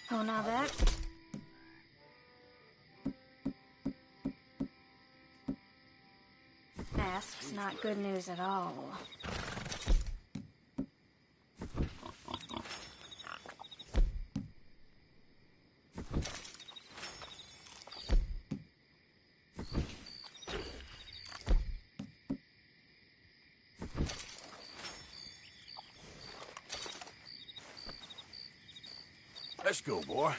Oh, now that... That's not good news at all. Let's go, boy.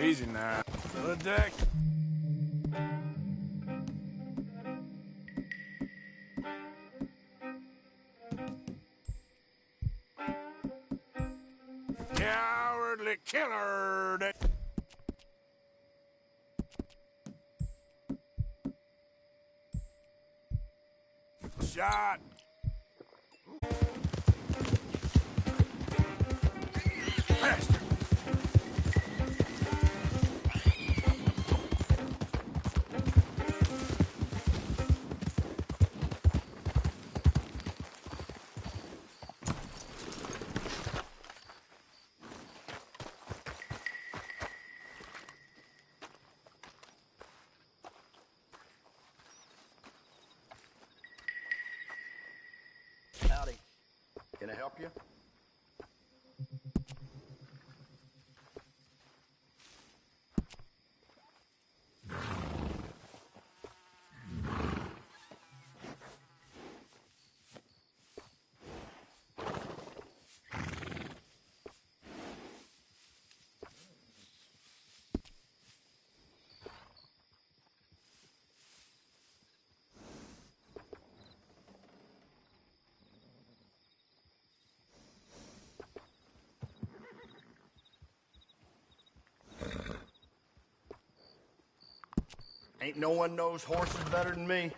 Easy now. To the deck. Cowardly killer. Shot. Bastard. Howdy. Can I help you? Ain't no one knows horses better than me.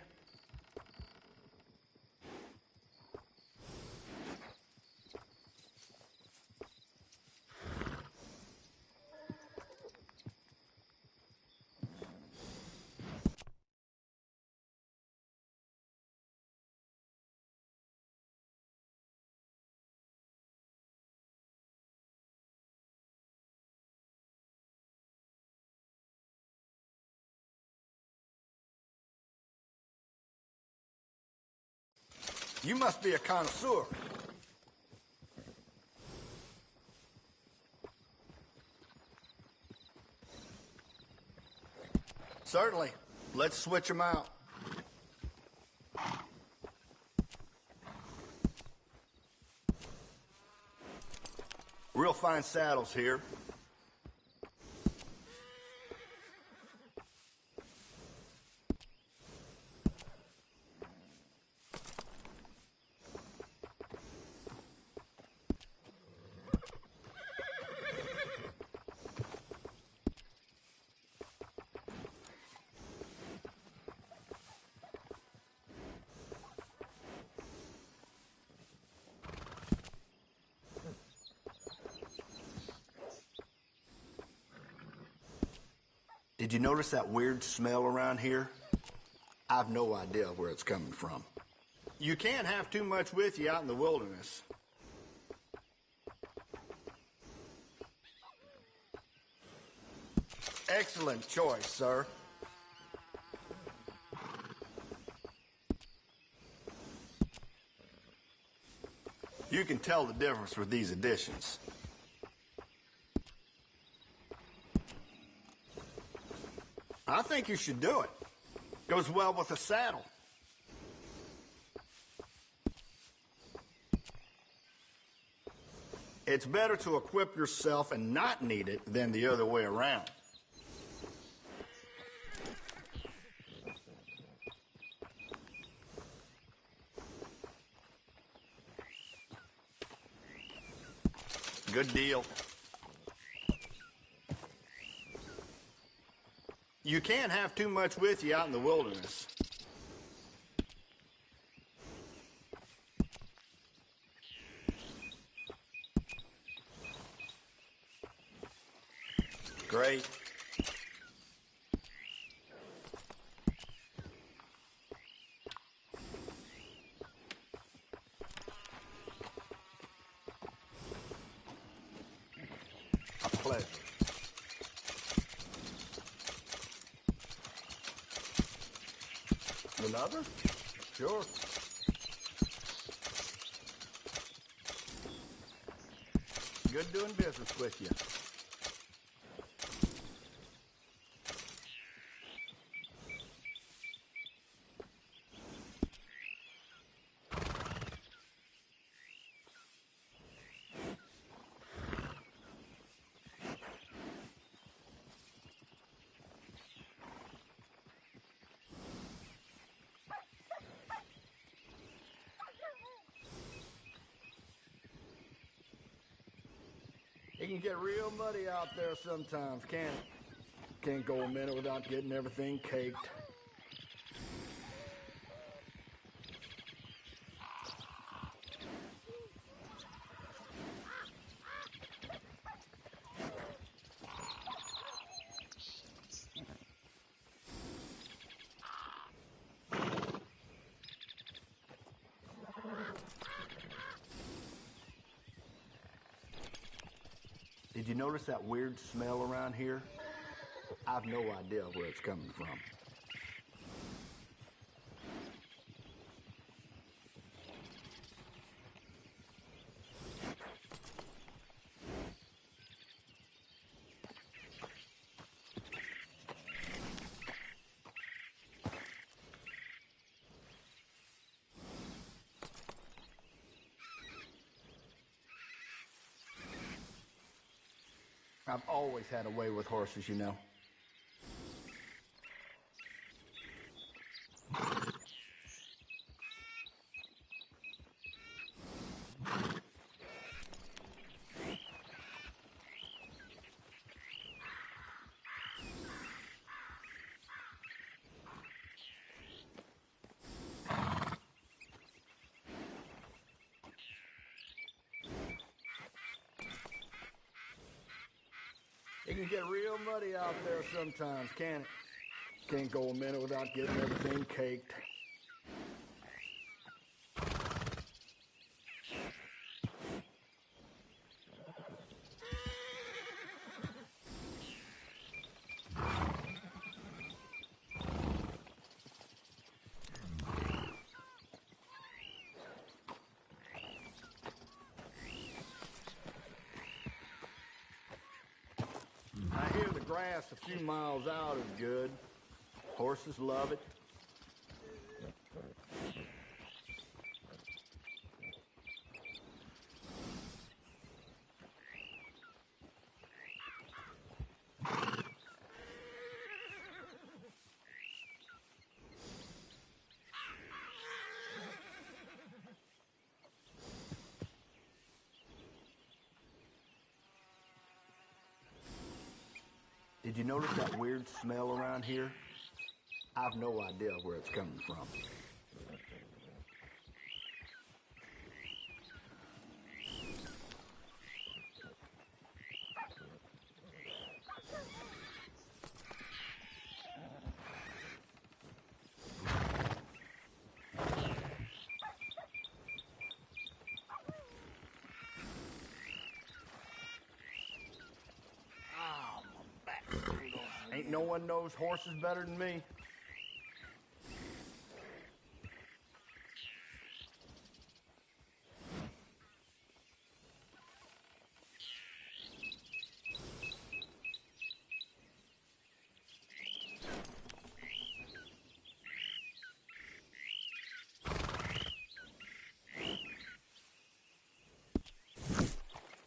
You must be a connoisseur. Certainly. Let's switch them out. Real fine saddles here. Did you notice that weird smell around here? I've no idea where it's coming from. You can't have too much with you out in the wilderness. Excellent choice, sir. You can tell the difference with these additions. I think you should do it. Goes well with the saddle. It's better to equip yourself and not need it than the other way around. Good deal. You can't have too much with you out in the wilderness. Great. A pleasure. Another? Sure. Good doing business with you. can get real muddy out there sometimes, can't it? Can't go a minute without getting everything caked. Did you notice that weird smell around here? I've no idea where it's coming from. I've always had a way with horses, you know. It can get real muddy out there sometimes, can't it? Can't go a minute without getting everything caked. I hear the grass a few miles out is good. Horses love it. Did you notice that weird smell around here? I've no idea where it's coming from. Ain't no one knows horses better than me.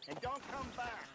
And don't come back.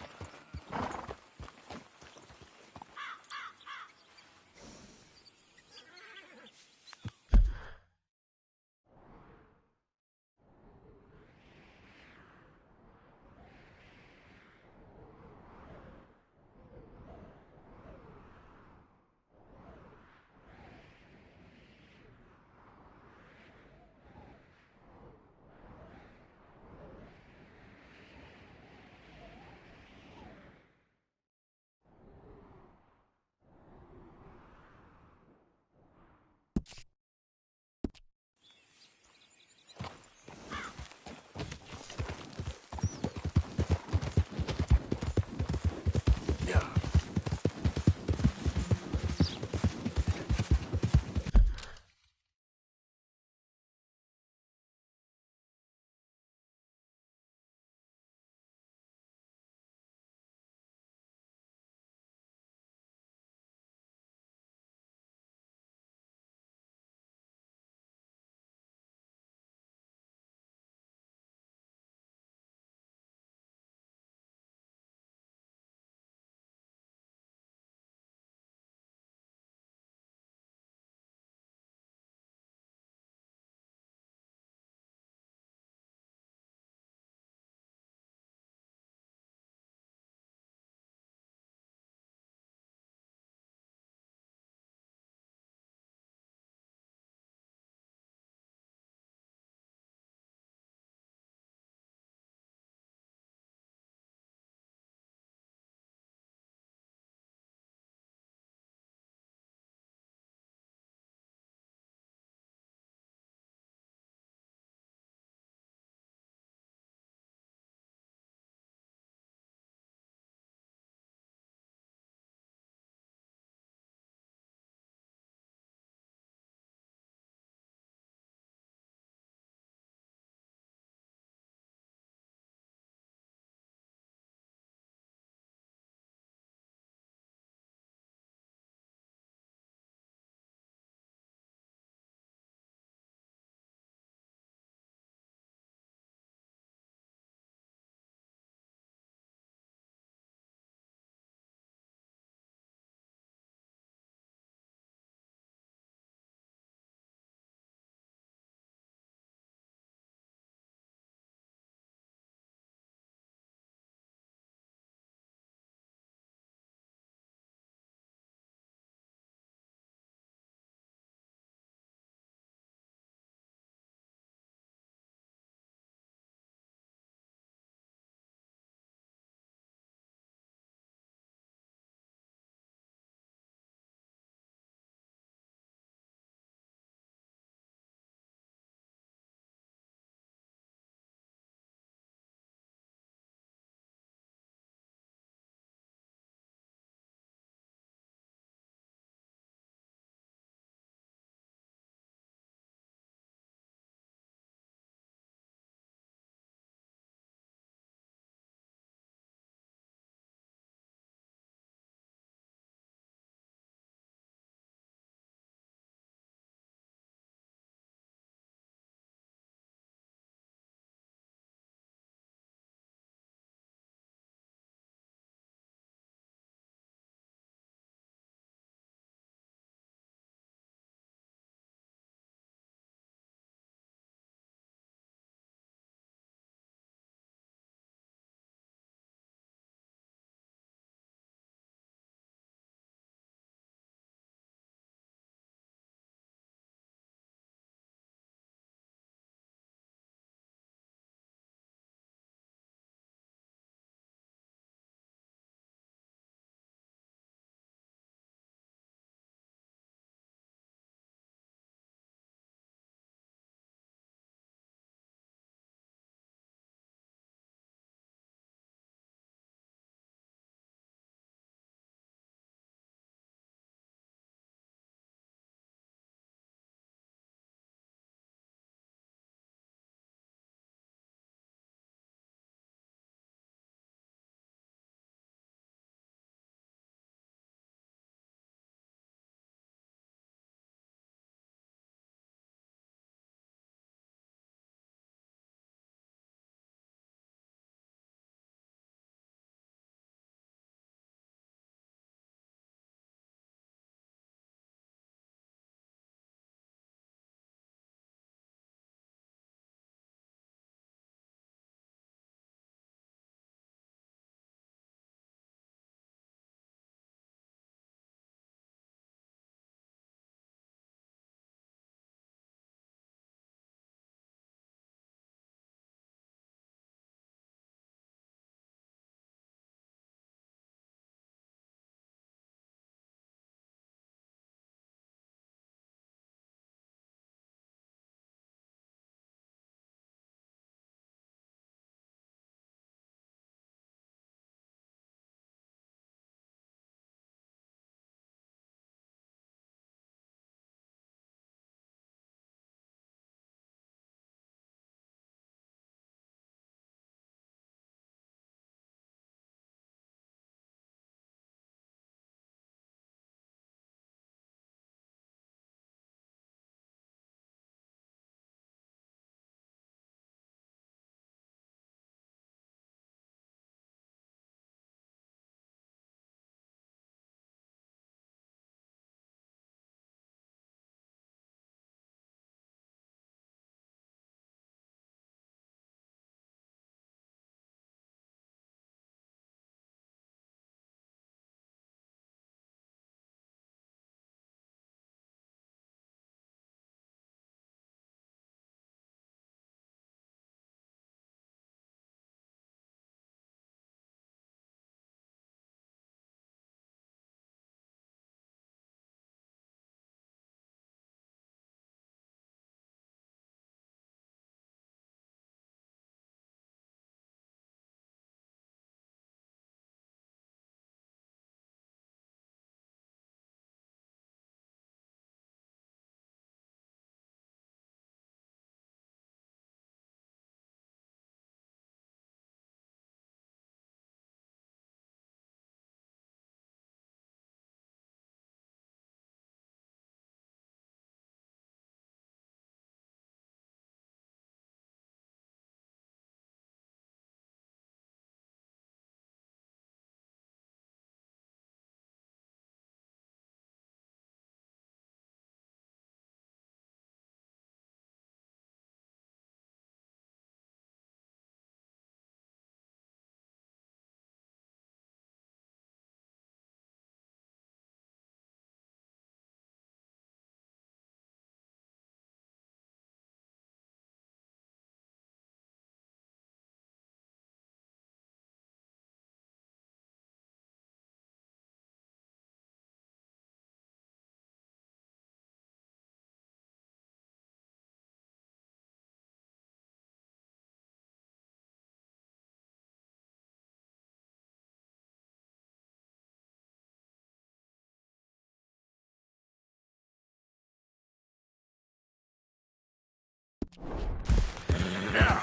Yeah.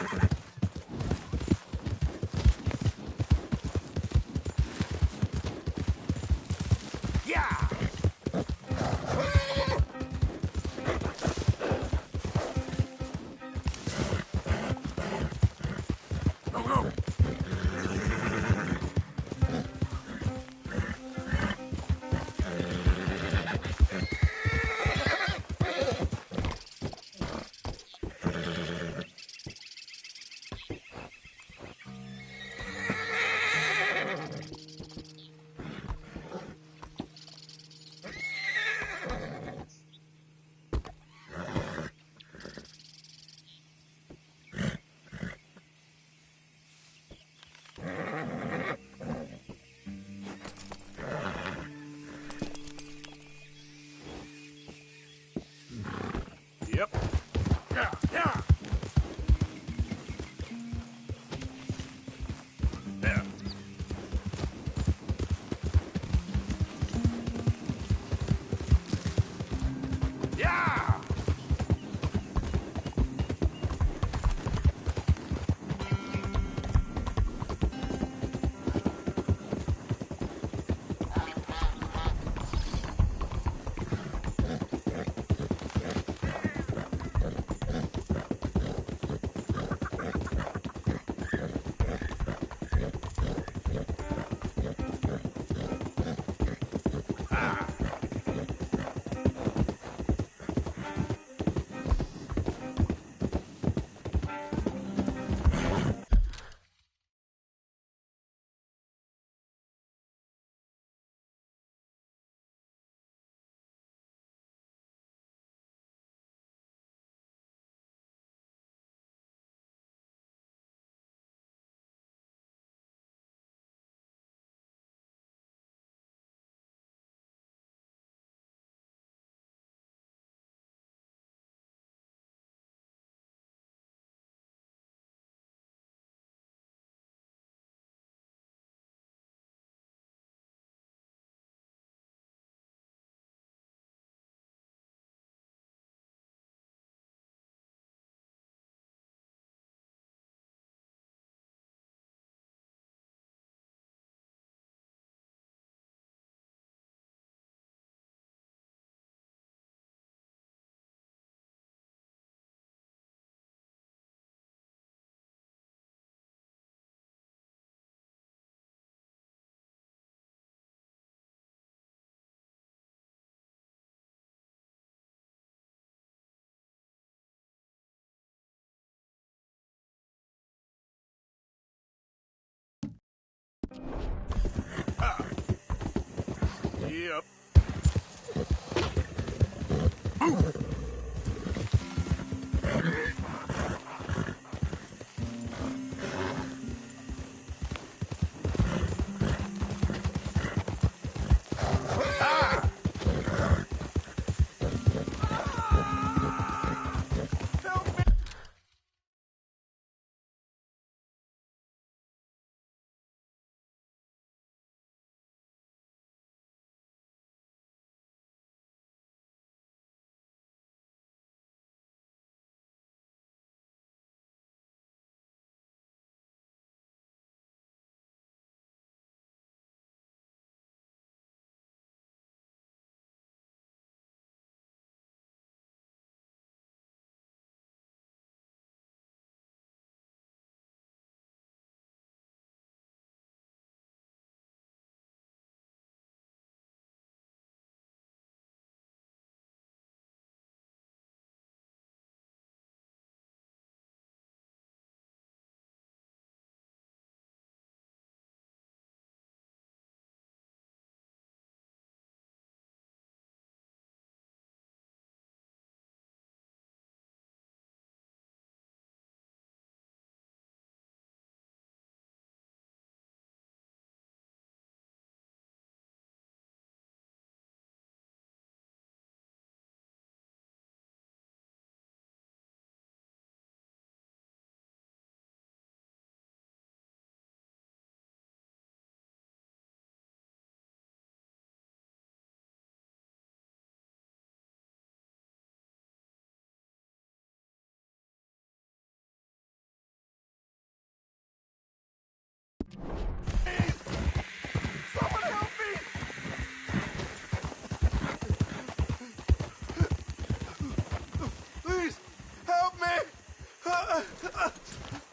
Yeah. Go, go. Yep. Yeah, yeah. Yeah. Yeah. Yep.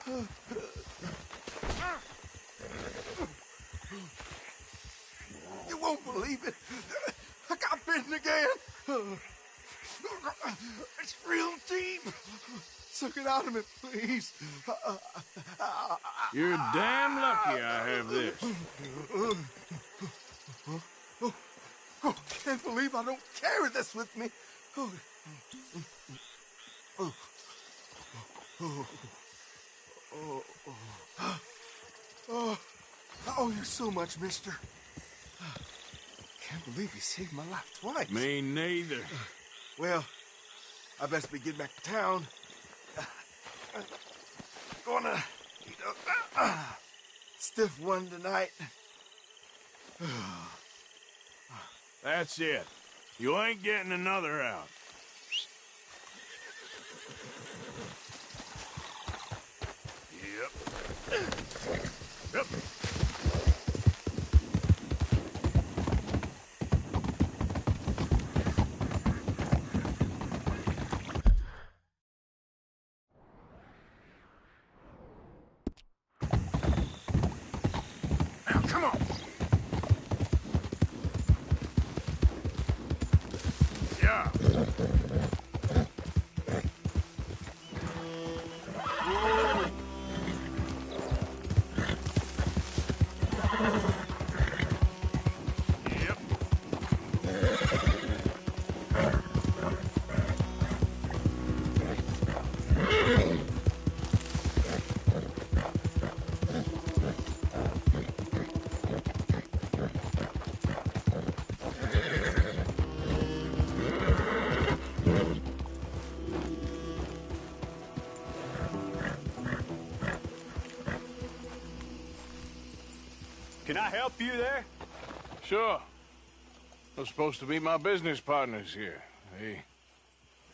You won't believe it. I got bitten again. It's real deep. Suck it out of me, please. You're damn lucky I have this. Oh, can't believe I don't carry this with me. Oh, oh, oh, oh, oh, I owe you so much, mister. Can't believe you saved my life twice. Me neither. Well, I best be getting back to town. Gonna eat a stiff one tonight. That's it. You ain't getting another out. Yep. Now, come on. Yeah. Can I help you there? Sure. They're supposed to be my business partners here. They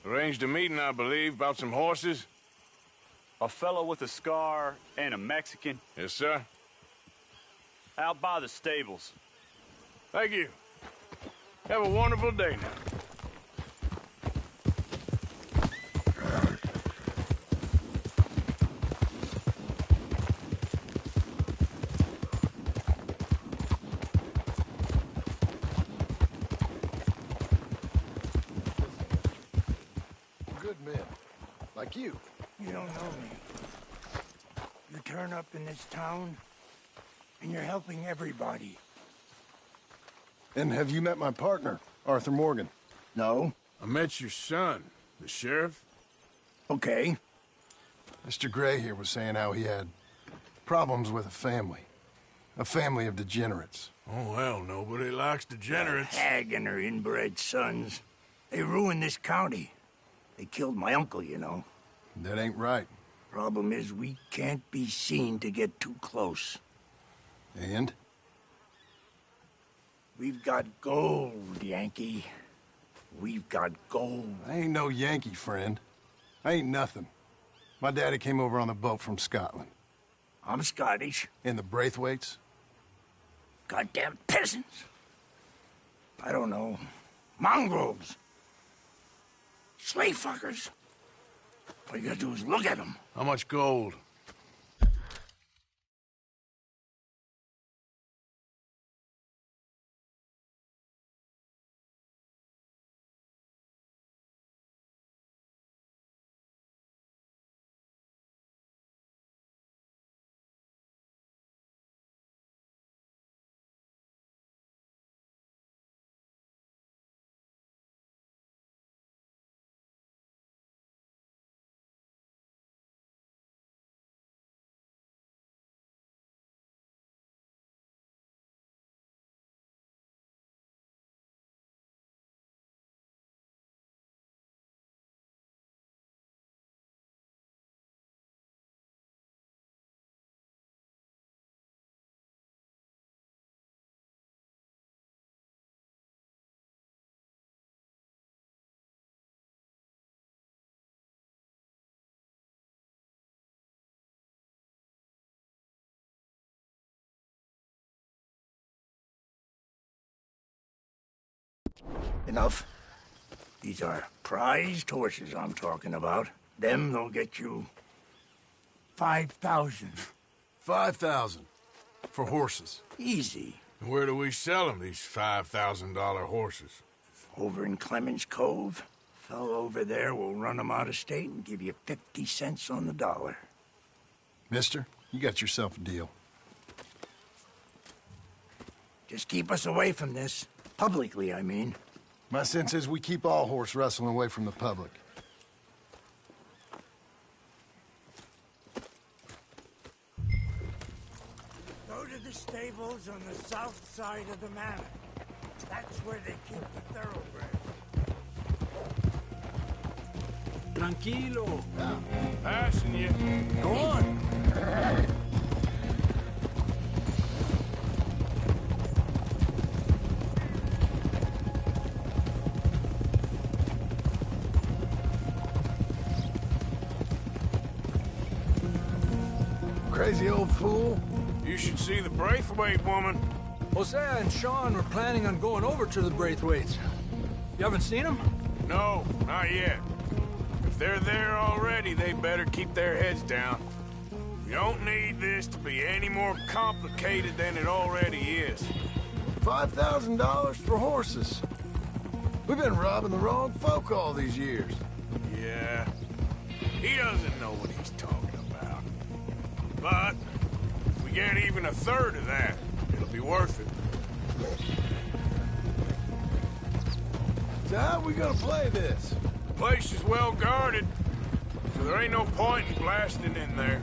arranged a meeting, I believe, about some horses. A fellow with a scar and a Mexican. Yes, sir. Out by the stables. Thank you. Have a wonderful day now. Good men. Like you. You don't know me. You turn up in this town, and you're helping everybody. And have you met my partner, Arthur Morgan? No? I met your son, the sheriff. Okay. Mr. Gray here was saying how he had problems with a family of degenerates. Oh, well, nobody likes degenerates. That hag and her inbred sons. They ruined this county. They killed my uncle, you know. That ain't right. Problem is, we can't be seen to get too close. And? We've got gold, Yankee. We've got gold. I ain't no Yankee, friend. I ain't nothing. My daddy came over on the boat from Scotland. I'm Scottish. In the Braithwaites? Goddamn peasants. I don't know. Mongrels. Slave fuckers. All you gotta do is look at them. How much gold? Enough. These are prized horses I'm talking about. Them, they'll get you 5,000. 5,000 for horses. Easy. Where do we sell them, these $5,000 horses? Over in Clemens Cove. Fellow over there will run them out of state and give you 50 cents on the dollar. Mister, you got yourself a deal. Just keep us away from this. Publicly, I mean. My sense is we keep all horse wrestling away from the public. Go to the stables on the south side of the manor. That's where they keep the thoroughbreds. Tranquilo. Passing you. Go on. Crazy old fool. You should see the Braithwaite woman. Hosea and Sean were planning on going over to the Braithwaites. You haven't seen them? No, not yet. If they're there already, they better keep their heads down. We don't need this to be any more complicated than it already is. $5,000 for horses. We've been robbing the wrong folk all these years. Yeah, he doesn't know what he's talking about. But if we get even a third of that, it'll be worth it. So how are we gonna play this? The place is well guarded, so there ain't no point in blasting in there.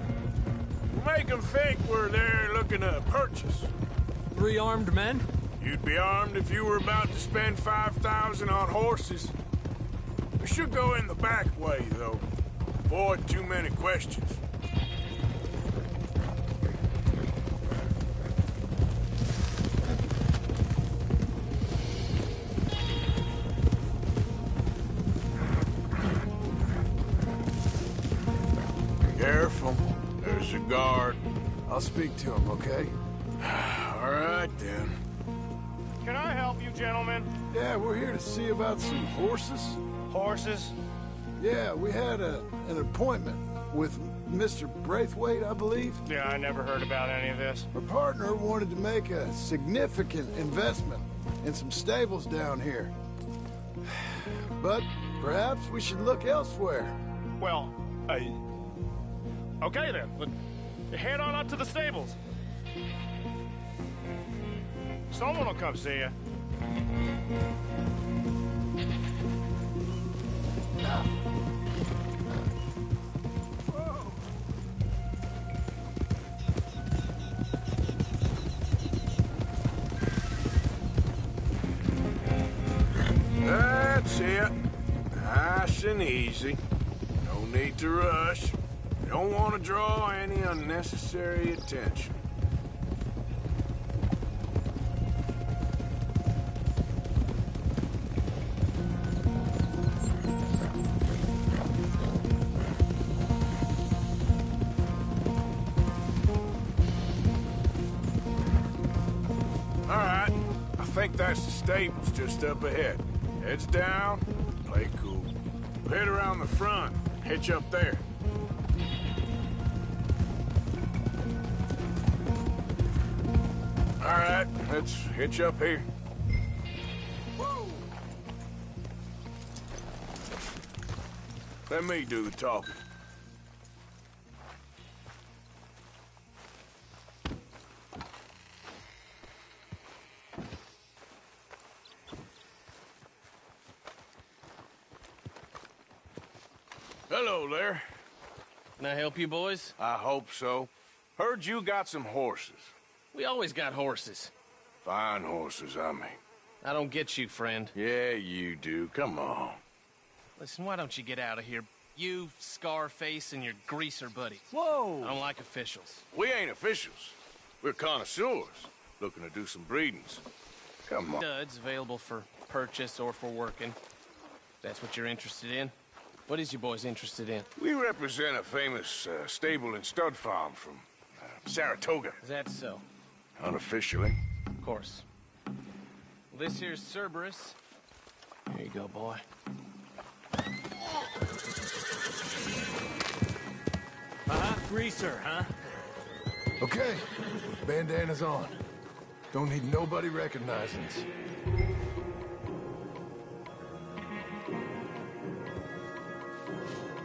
We'll make them think we're there looking to purchase. 3 armed men? You'd be armed if you were about to spend 5,000 on horses. We should go in the back way, though. Avoid too many questions. Careful. There's a guard. I'll speak to him, okay? All right, then. Can I help you, gentlemen? Yeah, we're here to see about some horses. Horses? Yeah, we had an appointment with Mr. Braithwaite, I believe. Yeah, I never heard about any of this. Our partner wanted to make a significant investment in some stables down here. But perhaps we should look elsewhere. Well, okay then. Head on up to the stables. Someone will come see you. That's it. Nice and easy. No need to rush. We don't want to draw any unnecessary attention. All right. I think that's the stables just up ahead. Heads down, play cool. We'll head around the front, hitch up there. All right, let's hitch up here. Whoa! Let me do the talking. Hello there. Can I help you, boys? I hope so. Heard you got some horses. We always got horses. Fine horses, I mean. I don't get you, friend. Yeah, you do. Come on. Listen, why don't you get out of here? You, Scarface, and your greaser buddy. Whoa! I don't like officials. We ain't officials. We're connoisseurs, looking to do some breedings. Come on. Studs available for purchase or for working. If that's what you're interested in. What is you boys interested in? We represent a famous stable and stud farm from Saratoga. Is that so? Unofficially. Of course. Well, this here's Cerberus. Here you go, boy. Uh-huh. greaser, huh? Okay, bandana's on. Don't need nobody recognizing us.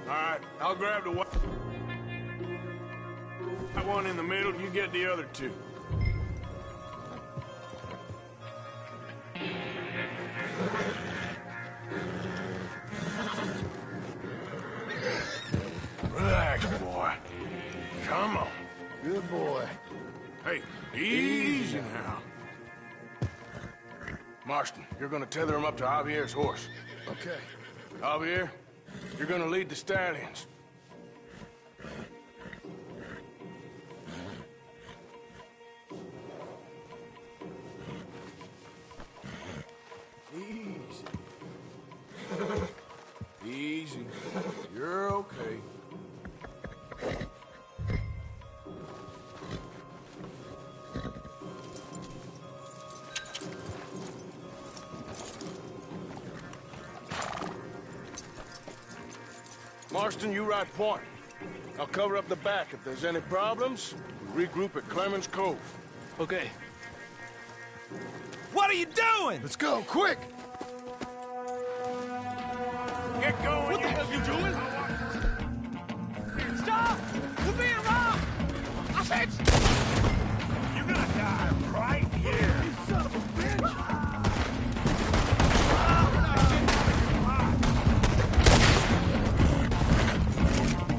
All right, I'll grab the that one in the middle. You get the other two. Relax, boy. Come on. Good boy. Hey, easy now. Marston, you're gonna tether him up to Javier's horse. Okay. Javier, you're gonna lead the stallions. Easy. Easy. You're okay. Marston, you ride point. I'll cover up the back. If there's any problems, we regroup at Clemens Cove. Okay. What are you doing? Let's go, quick! Get going. What the hell you doing? Stop! We're being robbed! I said... You're gonna die right here. You son of a bitch!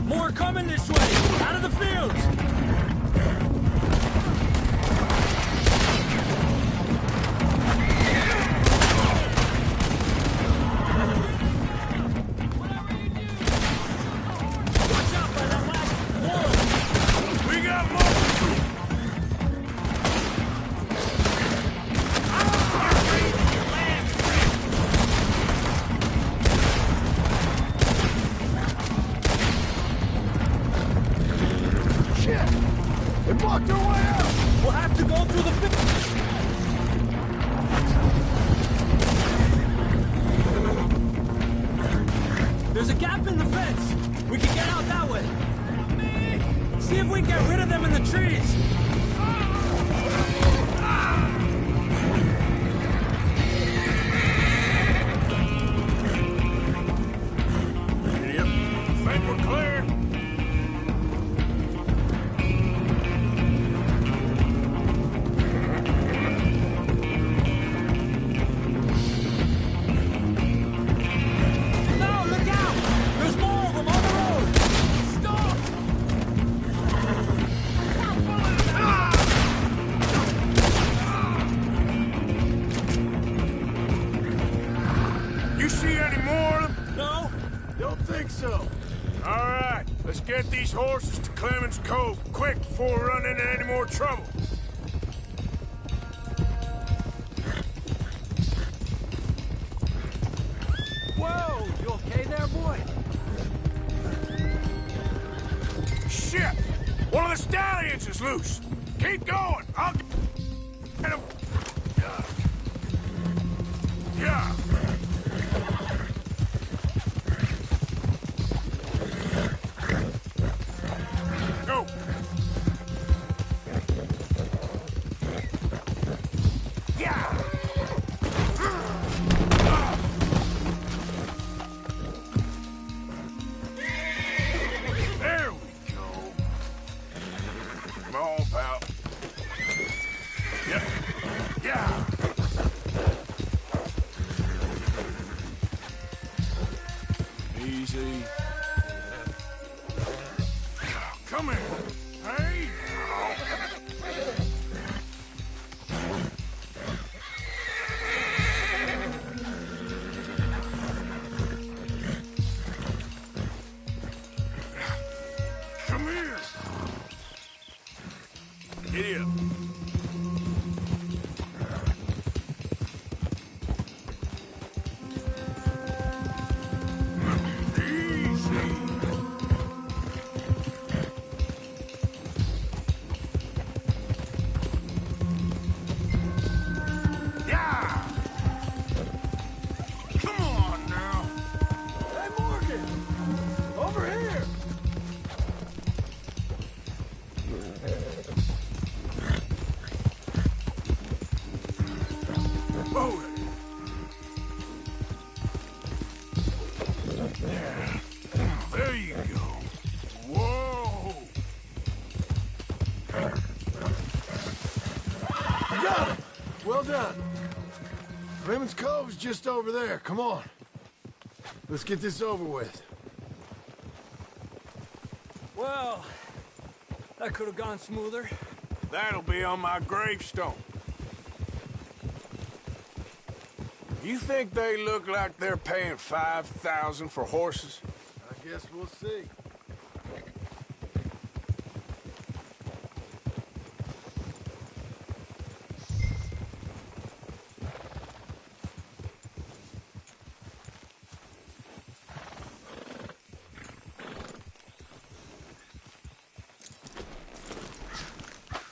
More coming this way! Out of the fields! We got more. Shit! They blocked our way out! We'll have to go through the There's a gap in the fence. We can get out that way. See if we can get rid of them in the trees. Yep. Think we're clear. No, look out! There's more of them on the road! Stop! You see any more of them? No? Don't think so. All right, let's get these horses to Clemens Cove quick before we run into any more trouble. Whoa! You okay there, boy? Shit! One of the stallions is loose. Keep going. I'll get him. Yeah. Go. Yeah. There we go. Come on, pal. Yeah. Yeah. Easy. Come here. Hey. Come here. Giddy up. Easy. done. Raymond's Cove's just over there. Come on. Let's get this over with. Well, that could have gone smoother. That'll be on my gravestone. You think they look like they're paying $5,000 for horses? I guess we'll see.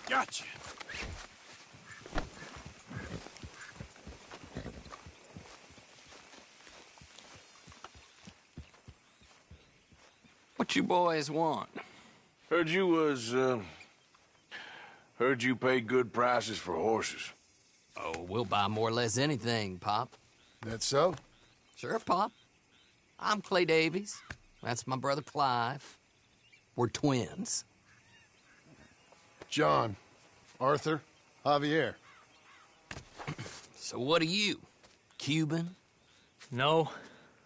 Gotcha. What you boys want? Heard you paid good prices for horses. Oh, we'll buy more or less anything, Pop. That so? Sure, Pop. I'm Clay Davies. That's my brother Clive. We're twins. John, Arthur, Javier. So what are you? Cuban? No.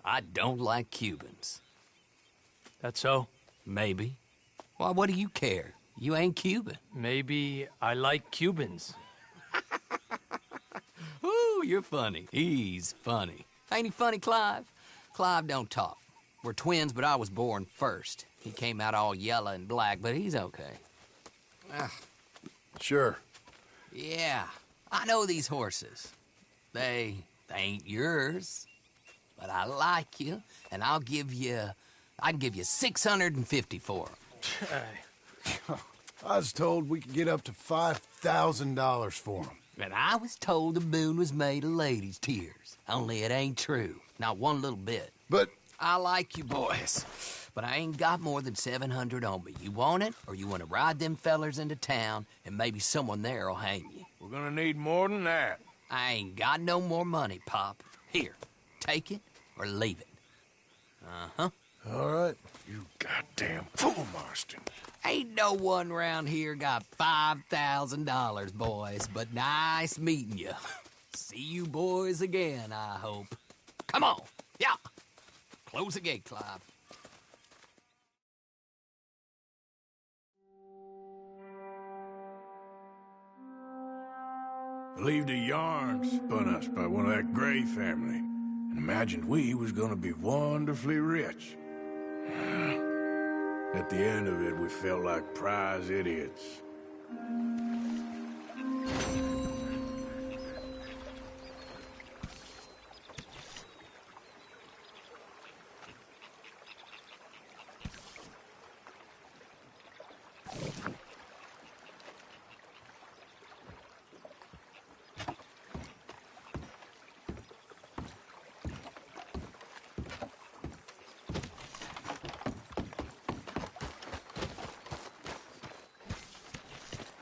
I don't like Cubans. That so? Maybe. Why, what do you care? You ain't Cuban. Maybe I like Cubans. Ooh, you're funny. He's funny. Ain't he funny, Clive? Clive don't talk. We're twins, but I was born first. He came out all yellow and black, but he's okay. Sure. Yeah, I know these horses. They ain't yours, but I like you, and I can give you 650 for them. I was told we could get up to $5,000 for them. And I was told the moon was made of ladies' tears. Only it ain't true. Not one little bit. But I like you boys, but I ain't got more than 700 on me. You want it, or you want to ride them fellers into town, and maybe someone there'll hang you? We're gonna need more than that. I ain't got no more money, Pop. Here, take it or leave it. Uh-huh. All right. You goddamn fool, Marston. Ain't no one round here got $5,000, boys, but nice meeting you. See you boys again, I hope. Come on. Yeah. Close the gate, Clive. Believed a yarn spun us by one of that Gray family, and imagined we was gonna be wonderfully rich. At the end of it, we felt like prize idiots.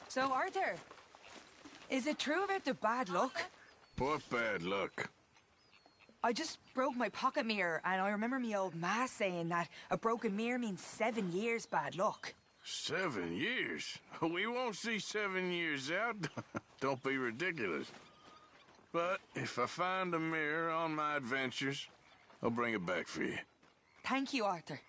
So, Arthur, is it true about the bad luck? What bad luck? I just broke my pocket mirror, and I remember me old ma saying that a broken mirror means 7 years bad luck. 7 years? We won't see 7 years out. Don't be ridiculous. But if I find a mirror on my adventures, I'll bring it back for you. Thank you, Arthur.